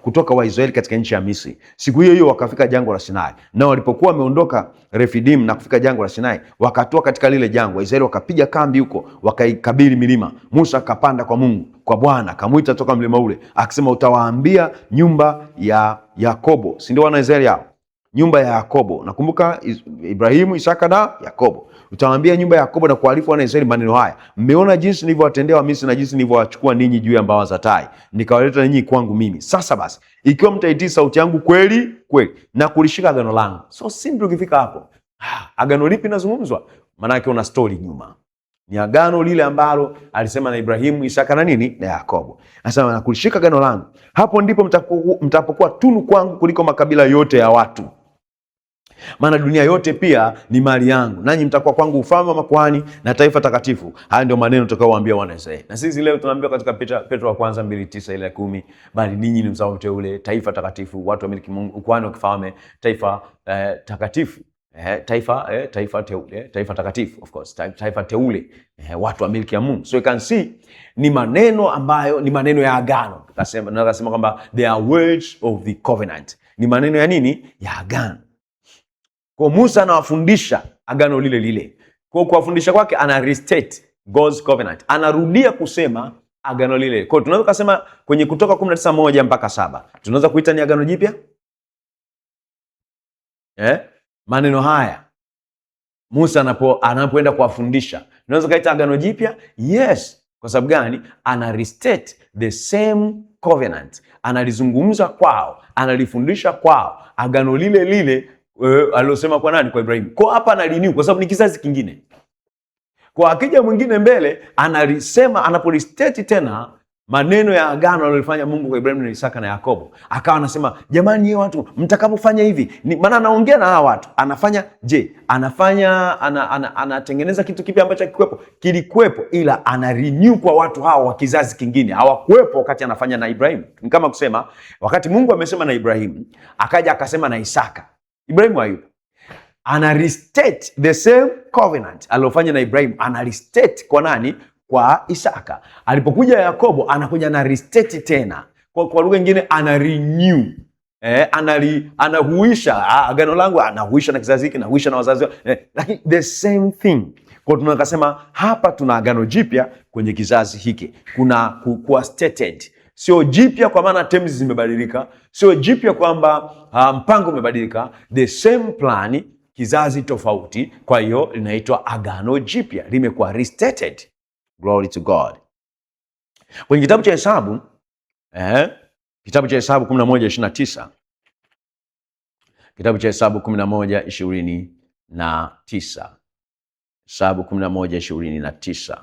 kutoka Waisraeli katika nchi ya Misri, siku hiyo wakafika jangwa la Sinai. Na walipokuwa wameondoka Refidim na kufika jangwa la Sinai, wakatoa katika lile jangwa. Waisraeli wakapiga kambi huko, wakaikabili milima. Musa akapanda kwa Mungu, kwa Bwana akamuita toka mlima ule, akisema utawaambia nyumba ya Yakobo, si ndio wana Israeli hao? Nyumba ya Yakobo, nakumbuka Ibrahimu, Isaka na Yakobo. Utawaambia nyumba ya Yakobo na kuarifu wana Israeli maneno haya, mmeona jinsi nilivyowatendea Wamisri na jinsi nilivyowachukua ninyi juu ya mbawa za tai, nikawaleta ninyi kwangu mimi. Sasa basi, ikiwa mtaitii sauti yangu kweli na kulishika agano langu. So simple. Ukifika hapo, agano lipi nazungumzwa? Maana yake una story nyuma. Ni agano lile ambalo alisema na Ibrahimu, Isaka na nini? Na Yakobo. Anasema na kulishika agano langu, hapo ndipo mtapokuwa tunu kwangu kuliko makabila yote ya watu. Maana dunia yote pia ni mali yangu, nanyi mtakuwa kwangu ufalme wa makuhani na taifa takatifu. Haya ndio maneno tutakayowaambia wana Israeli. Na sisi leo tunaambiwa katika Petro wa kwanza 2:9 ile 10, bali ninyi ni mzao mteule, taifa takatifu, watu wa milki Mungu, ukuhani wa kifalme, taifa takatifu, taifa teule, taifa takatifu, of course, taifa teule, watu wa milki ya Mungu. So you can see ni maneno ambayo ni maneno ya agano. Nasema kwamba they are words of the covenant. Ni maneno ya nini? Ya agano. Kwa Musa anawafundisha agano lile lile. Kwa kuwafundisha kwake ana restate God's covenant. Anarudia kusema agano lile. Kwa hiyo tunaweza kusema kwenye Kutoka 19:1 mpaka 7 tunaweza kuita ni agano jipya. Maneno haya Musa anapoenda kuwafundisha, tunaweza kaita agano jipya? Yes. Kwa sababu gani? Ana restate the same covenant, analizungumza kwao, analifundisha kwao agano lile lile alilosema kwa nani? Kwa Ibrahimu. Kwa hapa analiniu kwa sababu ni kizazi kingine. Kwa akija mwingine mbele analisema, anapolistate tena maneno ya agano alilofanya Mungu kwa Ibrahimu na Isaka na Yakobo, akawa anasema jamani, nyie watu mtakapofanya hivi, maana anaongea na hawa watu, anatengeneza kitu kipya ambacho kilikuwepo, ila ana renew kwa watu hawa wa kizazi kingine, hawakuwepo wakati anafanya na Ibrahimu. Ni kama kusema wakati Mungu amesema na Ibrahimu, akaja akasema na Isaka, Ibrahimu hayupo, ana restate the same covenant alilofanya na Ibrahimu, ana restate kwa nani? Kwa Isaka. Alipokuja Yakobo anakuja na restate tena, kwa lugha nyingine ana renew, anahuisha agano langu, anahuisha na kizazi hiki, anahuisha na wazazi, lakini the same thing. Kwa tunakasema hapa tuna agano jipya kwenye kizazi hiki, kuna kuwa stated. Sio jipya kwa maana terms zimebadilika, sio jipya kwamba mpango umebadilika, the same plan, kizazi tofauti. Kwa hiyo linaitwa agano jipya, limekuwa restated. Glory to God. Kwenye kitabu cha Hesabu, kitabu cha Hesabu 11:29, kitabu cha Hesabu 11:29, Hesabu 11:29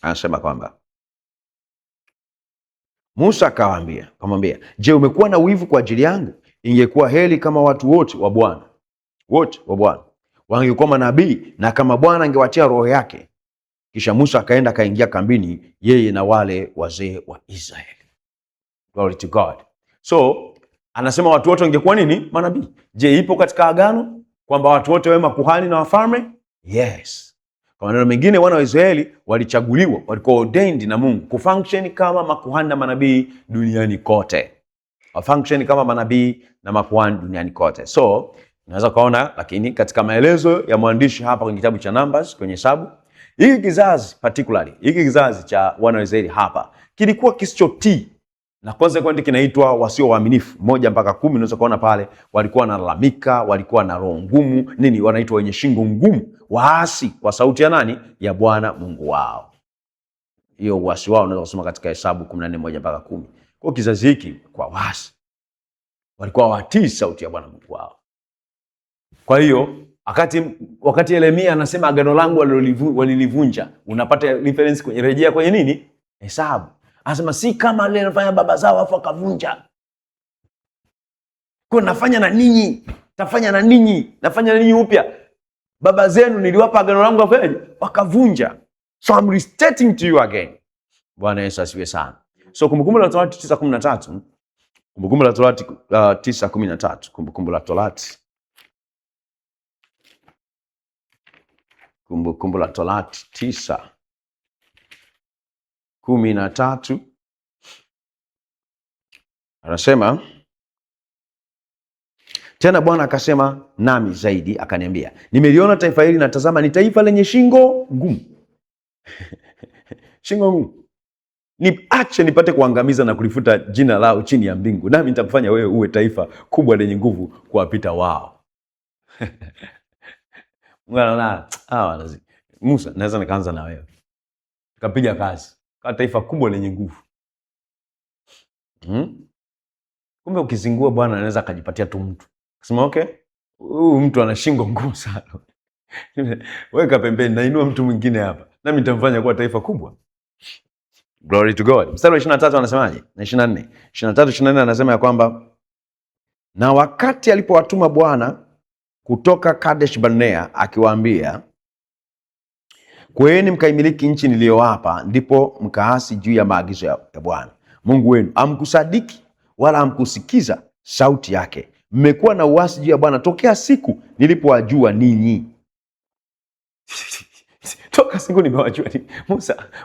anasema kwamba Musa akamwambia, je, umekuwa na wivu kwa ajili yangu? Ingekuwa heri kama watu wote wa Bwana wangekuwa manabii, na kama Bwana angewachia roho yake. Kisha Musa akaenda akaingia kambini, yeye na wale wazee wa Israeli. Glory to God. So anasema watu wote wangekuwa nini? Manabii. Je, ipo katika agano kwamba watu wote wawe makuhani na wafalme? Yes. Kwa maneno mengine, wana wa Israeli walichaguliwa, walikuwa ordained na Mungu kufunction kama makuhani na manabii duniani kote, wafunction kama manabii na makuhani duniani kote. So unaweza kuona, lakini katika maelezo ya mwandishi hapa kwenye kitabu cha Numbers, kwenye Hesabu, hiki kizazi particularly, hiki kizazi cha wana wa Israeli hapa kilikuwa kisichotii, na consequently kinaitwa wasio waaminifu. 1 mpaka 10 unaweza kuona pale, walikuwa wanalalamika, walikuwa na roho ngumu, wanaitwa wenye shingo ngumu, waasi kwa sauti ya nani? Ya Bwana Mungu wao. Hiyo uasi wao unaweza kusoma katika Hesabu 14:1 mpaka 10. Kwa kizazi hiki kwa waasi, walikuwa watii sauti ya Bwana Mungu wao. Kwa hiyo wakati Yeremia anasema agano langu walilivunja, unapata reference kwenye rejea kwenye nini? Hesabu. Anasema si kama wale wanafanya baba zao afu akavunja. Kwa nafanya na ninyi, nafanya na ninyi upya. Baba zenu niliwapa agano langu wakavunja. So I'm restating to you again. Bwana Yesu asifiwe sana. So Kumbukumbu la Torati 9:13, Kumbukumbu la Torati 9:13, Kumbukumbu la Torati, Kumbukumbu la Torati 9:13 anasema, tena Bwana akasema nami zaidi akaniambia, nimeliona taifa hili na tazama ni taifa lenye shingo ngumu. Shingo ngumu. Niache nipate kuangamiza na kulifuta jina lao chini ya mbingu, nami nitakufanya wewe uwe taifa kubwa lenye nguvu kuwapita wao. Musa, naweza nikaanza na wewe, tukapiga kazi kwa taifa kubwa lenye nguvu. Kumbe ukizingua Bwana anaweza akajipatia tu mtu, kusema okay, huyu mtu ana shingo ngumu sana, weka pembeni, nainua mtu mwingine hapa, nami nitamfanya kuwa taifa kubwa. Glory to God. Mstari wa 23 anasemaje? Na 24. 23-24 anasema ya kwamba, na wakati alipowatuma Bwana kutoka Kadesh Barnea akiwaambia, kweni mkaimiliki nchi niliyowapa, ndipo mkaasi juu ya maagizo ya Bwana Mungu wenu, amkusadiki wala amkusikiza sauti yake. Mmekuwa na uasi juu ya Bwana tokea siku nilipowajua ninyi. Toka siku nimewajua ninyi.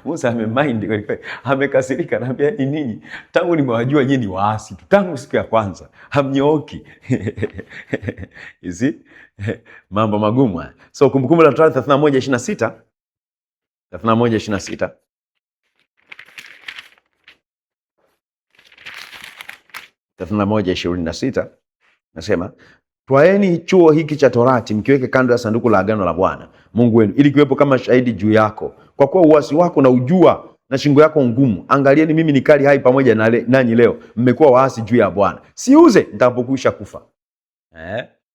Musa amemind kweli, amekasirika, anambia ninyi tangu nimewajua nyinyi ni waasi tu, tangu siku ya kwanza hamnyooki. Hizi mambo magumu. So Kumbukumbu la Torati 31:26 31:26. 31:26 nasema, twaeni chuo hiki cha Torati mkiweke kando ya sanduku la agano la Bwana Mungu wenu, ili kiwepo kama shahidi juu yako, kwa kuwa uasi wako na ujua na shingo yako ngumu. Angalieni, mimi ni kali hai pamoja nanyi leo, mmekuwa waasi juu ya Bwana. Siuze nitakapokwisha kufa.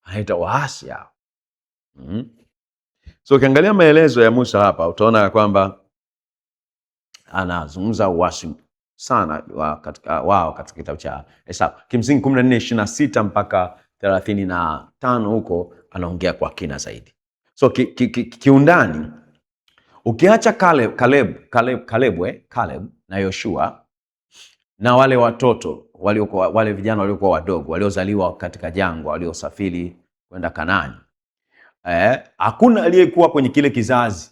Anaita waasi hao. So ukiangalia maelezo ya Musa hapa utaona kwamba anazungumza uasi sana wao katika kitabu cha Hesabu. Kimsingi 14:26 mpaka 35 huko anaongea kwa kina zaidi. So kiundani ukiacha Caleb na Yoshua na wale watoto wale vijana waliokuwa wadogo waliozaliwa katika jangwa waliosafiri kwenda Kanaani, hakuna aliyekuwa kwenye kile kizazi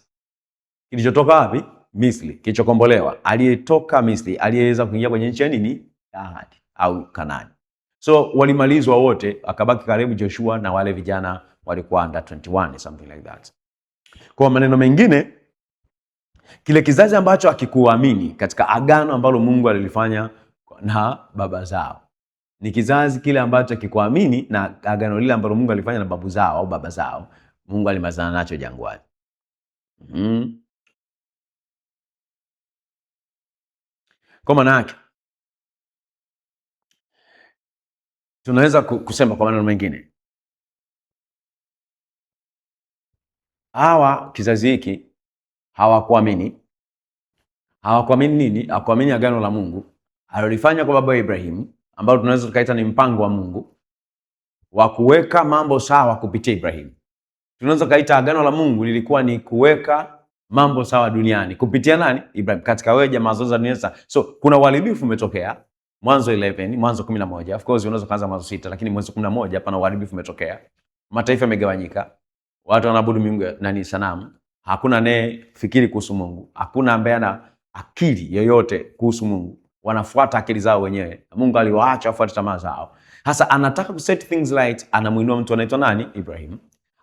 kilichotoka wapi? Misri, kilichokombolewa. Aliyetoka Misri aliyeweza kuingia kwenye nchi ya nini? Ahadi au Kanaani. So walimalizwa wote, akabaki karibu Joshua na wale vijana walikuwa under 21 something like that. Kwa maneno mengine, kile kizazi ambacho hakikuamini katika agano ambalo Mungu alilifanya na baba zao, ni kizazi kile ambacho hakikuamini na agano lile ambalo Mungu alifanya na babu zao au baba zao, Mungu alimalizana nacho jangwani. Kwa maana yake tunaweza kusema kwa maneno mengine, hawa kizazi hiki hawakuamini nini? Hawakuamini agano la Mungu alilofanya kwa baba Ibrahim, ambalo tunaweza tukaita ni mpango wa Mungu wa kuweka mambo sawa kupitia Ibrahim. Tunaweza kaita agano la Mungu lilikuwa ni kuweka mambo sawa duniani kupitia nani? Ibrahim, katika wewe jamaa zote za dunia. So kuna uharibifu umetokea Mwanzo 11, Mwanzo 11. Of course unaweza kuanza Mwanzo 6, lakini Mwanzo 11 hapa na uharibifu umetokea. Mataifa yamegawanyika. Watu wanaabudu miungu nani? Sanamu. Hakuna anayefikiri kuhusu Mungu. Hakuna ambaye ana akili yoyote kuhusu Mungu. Wanafuata akili zao wenyewe. Mungu aliwaacha wafuate tamaa zao. Sasa anataka ku set things right, anamuinua mtu anaitwa nani? Ibrahim.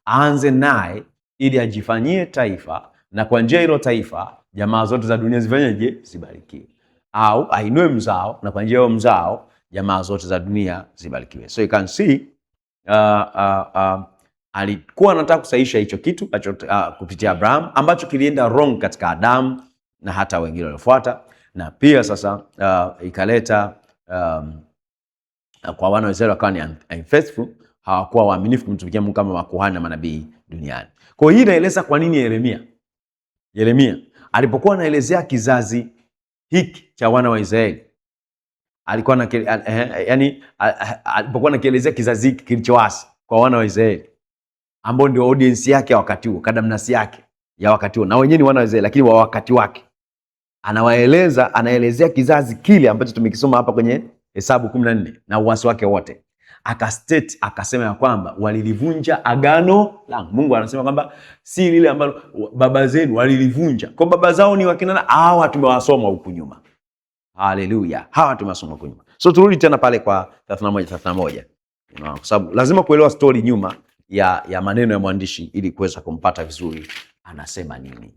Aanze naye ili ajifanyie taifa, na kwa njia hilo taifa jamaa zote za dunia zifanyeje? Zibarikiwe. Au ainue mzao, na kwa njia hiyo mzao jamaa zote za dunia zibarikiwe. So you can see alikuwa anataka kusahisha hicho kitu kupitia Abraham ambacho kilienda wrong katika Adamu na hata wengine waliofuata, na pia sasa ikaleta kwa wana wa Israeli wakawa ni unfaithful, hawakuwa waaminifu kumtumikia Mungu kama makuhani na manabii duniani. Kwa hiyo inaeleza kwa nini Yeremia alipokuwa anaelezea kizazi hiki cha wana wa Israeli, alikuwa alipokuwa anakielezea kizazi hiki kilichoasi kwa wana wa Israeli, ambao ndio audience yake ya wakati huo, kadamnasi yake ya wakati huo, na wenyewe ni wana wa Israeli lakini wa wakati wake. Anaelezea kizazi kile ambacho tumekisoma hapa kwenye Hesabu 14 na uasi wake wote. Akasema ya kwamba walilivunja agano langu. Mungu anasema kwamba si lile ambalo baba zenu walilivunja. Kwa baba zao ni wakina hawa, tumewasoma huku nyuma. Haleluya. Hawa tumewasoma huku nyuma. So turudi tena pale kwa 31. Kwa sababu lazima kuelewa story nyuma ya maneno ya mwandishi ili kuweza kumpata vizuri anasema nini.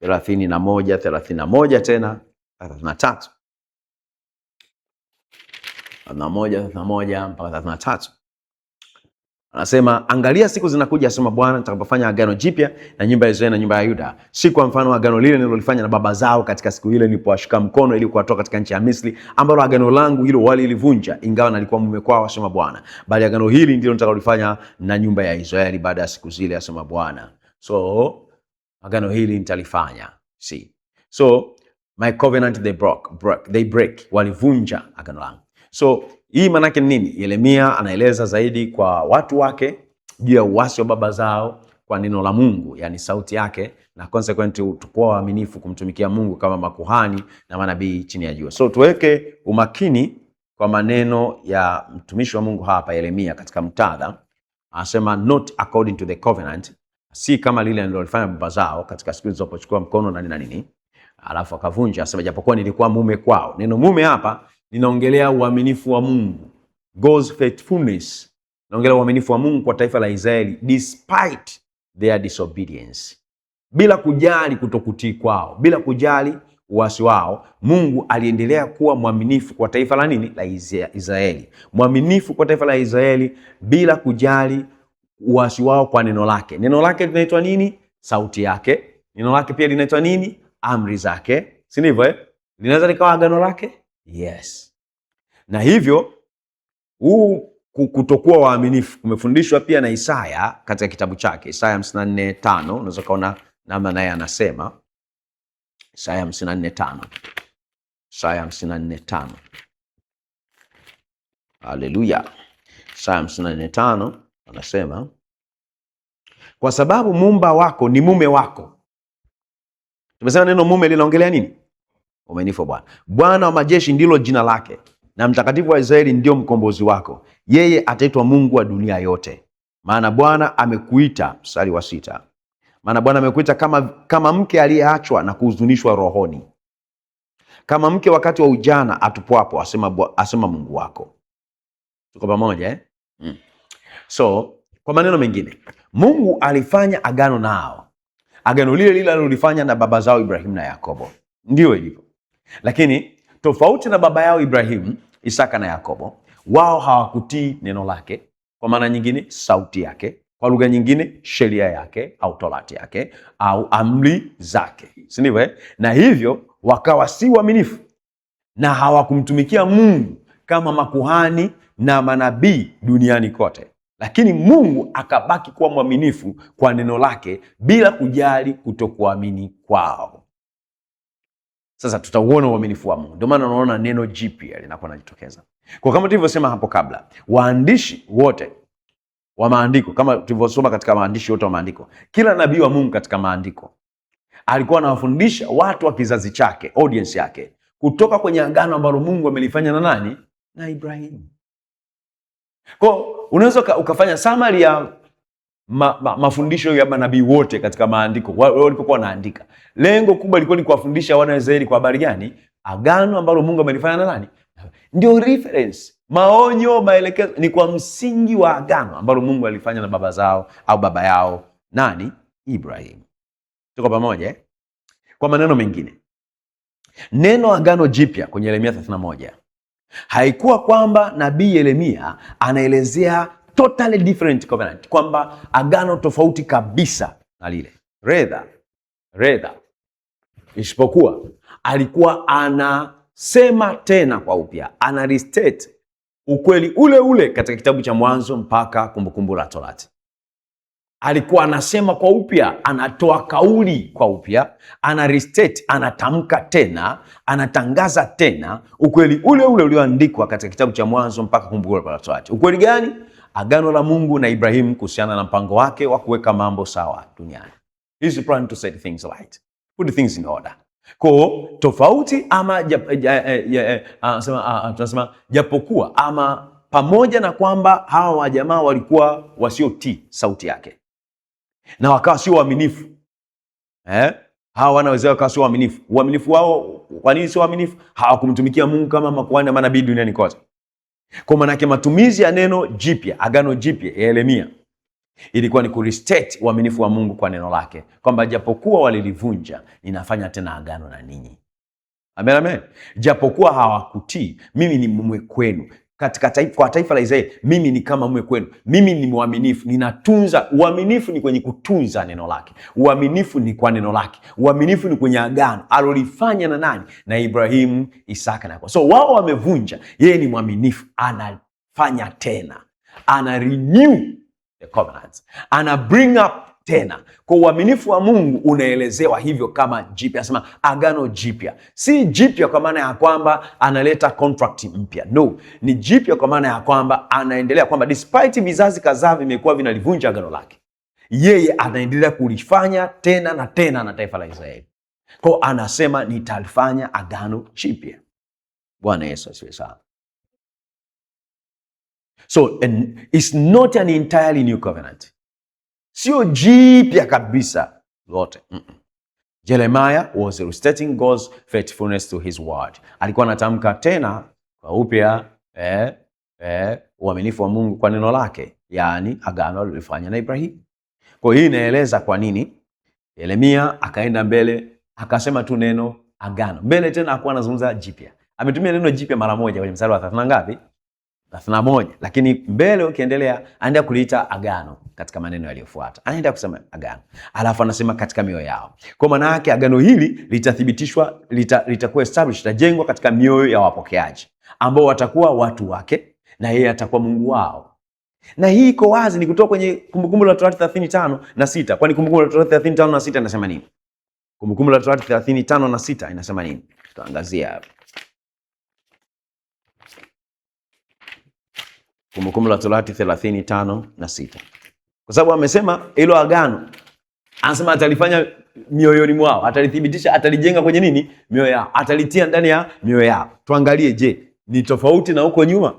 31 tena 33. 31 mpaka 33. Anasema, angalia siku zinakuja, asema Bwana, nitakapofanya agano jipya na nyumba ya Israeli na nyumba ya Yuda, si kwa mfano agano lile nililofanya na baba zao katika siku ile nilipowashika mkono ili kuwatoa katika nchi ya Misri, ambalo agano langu hilo walilivunja, ingawa nalikuwa mume kwao, asema Bwana. Bali agano hili ndilo nitakalofanya na nyumba ya Israeli baada ya siku zile, asema Bwana. So agano hili nitalifanya. See. So my covenant they break. Walivunja agano langu. So hii maana yake nini? Yeremia anaeleza zaidi kwa watu wake juu ya uasi wa baba zao kwa neno la Mungu, yani sauti yake, na consequently tukua waaminifu kumtumikia Mungu kama makuhani na manabii chini ya jua. So tuweke umakini kwa maneno ya mtumishi wa Mungu hapa Yeremia katika muktadha. Anasema not according to the covenant, si kama lile alilofanya baba zao katika siku zilizopochukua mkono na nini. Alafu akavunja, asema japokuwa nilikuwa mume kwao. Neno mume hapa ninaongelea uaminifu wa Mungu, God's faithfulness. Naongelea uaminifu wa Mungu kwa taifa la Israeli despite their disobedience. bila kujali kutokutii kwao, bila kujali uasi wao, Mungu aliendelea kuwa mwaminifu kwa taifa la nini? La Israeli. Mwaminifu kwa taifa la Israeli bila kujali uasi wao kwa neno lake. Neno lake linaitwa nini? Sauti yake. Neno lake pia linaitwa nini? Amri zake. Si ndivyo Linaweza likawa agano lake? Yes. Na hivyo huu kutokuwa waaminifu kumefundishwa pia na Isaya katika kitabu chake Isaya 54:5. Unaweza kaona namna naye anasema Isaya 54:5. Isaya 54:5. Haleluya. Isaya 54:5 anasema, kwa sababu muumba wako ni mume wako. Tumesema neno mume linaongelea nini? Uaminifu wa Bwana. Bwana wa majeshi ndilo jina lake, na mtakatifu wa Israeli ndio mkombozi wako. Yeye ataitwa Mungu wa dunia yote. Maana Bwana amekuita, mstari wa 6. Maana Bwana amekuita kama mke aliyeachwa na kuhuzunishwa rohoni, kama mke wakati wa ujana atupwapo, asema Mungu wako. Tuko pamoja So kwa maneno mengine, Mungu alifanya agano nao, agano lile alilofanya na baba zao Ibrahimu na Yakobo. Ndio ilivyo. Lakini tofauti na baba yao Ibrahimu, Isaka na Yakobo, wao hawakutii neno lake, kwa maana nyingine sauti yake, kwa lugha nyingine sheria yake au torati yake au amri zake, si ndivyo Na hivyo wakawa si waaminifu na hawakumtumikia Mungu kama makuhani na manabii duniani kote. Lakini Mungu akabaki kuwa mwaminifu kwa neno lake bila kujali kutokuamini kwao. Sasa tutauona uaminifu wa Mungu. Ndio maana unaona neno jipya linakuwa linajitokeza. Kwa kama tulivyosema hapo kabla, waandishi wote wa maandiko, kama tulivyosoma katika maandishi yote wa maandiko, kila nabii wa Mungu katika maandiko alikuwa anawafundisha watu wa kizazi chake, audience yake, kutoka kwenye agano ambalo Mungu amelifanya na nani? Na Ibrahimu. Kwa unaweza ukafanya summary ya mafundisho ya manabii wote katika maandiko walipokuwa wanaandika. Lengo kubwa lilikuwa ni kuwafundisha wana wa Israeli kwa habari gani? Agano ambalo Mungu amelifanya na nani? Ndio reference, maonyo, maelekezo ni kwa msingi wa agano ambalo Mungu alifanya na baba zao au baba yao nani? Ibrahim. Tuko pamoja Kwa maneno mengine, neno agano jipya kwenye Yeremia 31 haikuwa kwamba nabii Yeremia anaelezea totally different covenant, kwamba agano tofauti kabisa na lile. Rather, isipokuwa alikuwa anasema tena kwa upya, ana restate ukweli ule ule katika kitabu cha Mwanzo mpaka Kumbukumbu la Torati. Alikuwa anasema kwa upya, anatoa kauli kwa upya, ana restate, anatamka tena, anatangaza tena ukweli ule ule ulioandikwa katika kitabu cha Mwanzo mpaka Kumbukumbu la Torati. Ukweli gani? Agano la Mungu na Ibrahimu kuhusiana na mpango wake wa kuweka mambo sawa duniani. He's planning to set things right, put things in order. Kwa tofauti ama tunasema japokuwa ama pamoja na kwamba hawa wajamaa walikuwa wasiotii sauti yake na wakawa sio waaminifu. Hawa wana wa Israeli wakawa sio waaminifu. Uaminifu wao, kwa nini sio waaminifu? Hawakumtumikia Mungu kama makuhani na manabii duniani kote. Kwa maana yake matumizi ya neno jipya, agano jipya ya Yeremia ilikuwa ni kurestate uaminifu wa Mungu kwa neno lake, kwamba japokuwa walilivunja, ninafanya tena agano na ninyi. Amen. Japokuwa hawakutii, mimi ni mume kwenu. Kwa taifa la Israeli, mimi ni kama mume kwenu. Mimi ni mwaminifu, ninatunza. Uaminifu ni kwenye kutunza neno lake. Uaminifu ni kwa neno lake. Uaminifu ni kwenye agano alolifanya na nani? Na Ibrahimu, Isaka na Yakobo. So wao wamevunja, yeye ni mwaminifu, anafanya tena, ana renew the covenants, ana bring up tena. Kwa uaminifu wa Mungu unaelezewa hivyo kama jipya. Anasema agano jipya. Si jipya kwa maana ya kwamba analeta contract mpya. No, ni jipya kwa maana ya kwamba anaendelea, kwamba despite vizazi kadhaa vimekuwa vinalivunja agano lake, yeye anaendelea kulifanya tena na tena na taifa la Israeli. Kwa anasema nitalifanya agano jipya. Bwana Yesu asifiwe sana. So it's not an entirely new covenant. Sio jipya kabisa lote. Jeremiah was restating God's faithfulness to his word. Alikuwa anatamka tena kwa upya uaminifu wa Mungu kwa neno lake, yaani agano alilofanya na Ibrahimu. Kwa hiyo inaeleza kwa nini Yeremia akaenda mbele akasema tu neno agano. Mbele tena hakuwa anazungumza jipya. Ametumia neno jipya mara moja kwenye mstari wa 30 ngapi? 31. Lakini mbele ukiendelea anaenda kuliita agano katika maneno yaliyofuata. Anaenda kusema agano. Alafu anasema katika mioyo yao. Kwa maana yake agano hili litathibitishwa, litakuwa established, litajengwa katika mioyo ya wapokeaji ambao watakuwa watu wake na yeye atakuwa Mungu wao. Na hii iko wazi, ni kutoka kwenye Kumbukumbu la Torati 35:6. Kwani Kumbukumbu la Torati 35:6 inasema nini? Kumbukumbu la Torati 35:6 inasema nini? Tuangazia hapa. Kumbukumbu la Torati 35:6. Kwa sababu amesema hilo agano, anasema atalifanya mioyoni mwao, atalithibitisha, atalijenga kwenye nini? Mioyo yao, atalitia ndani ya mioyo yao. Tuangalie, je, ni tofauti na huko nyuma?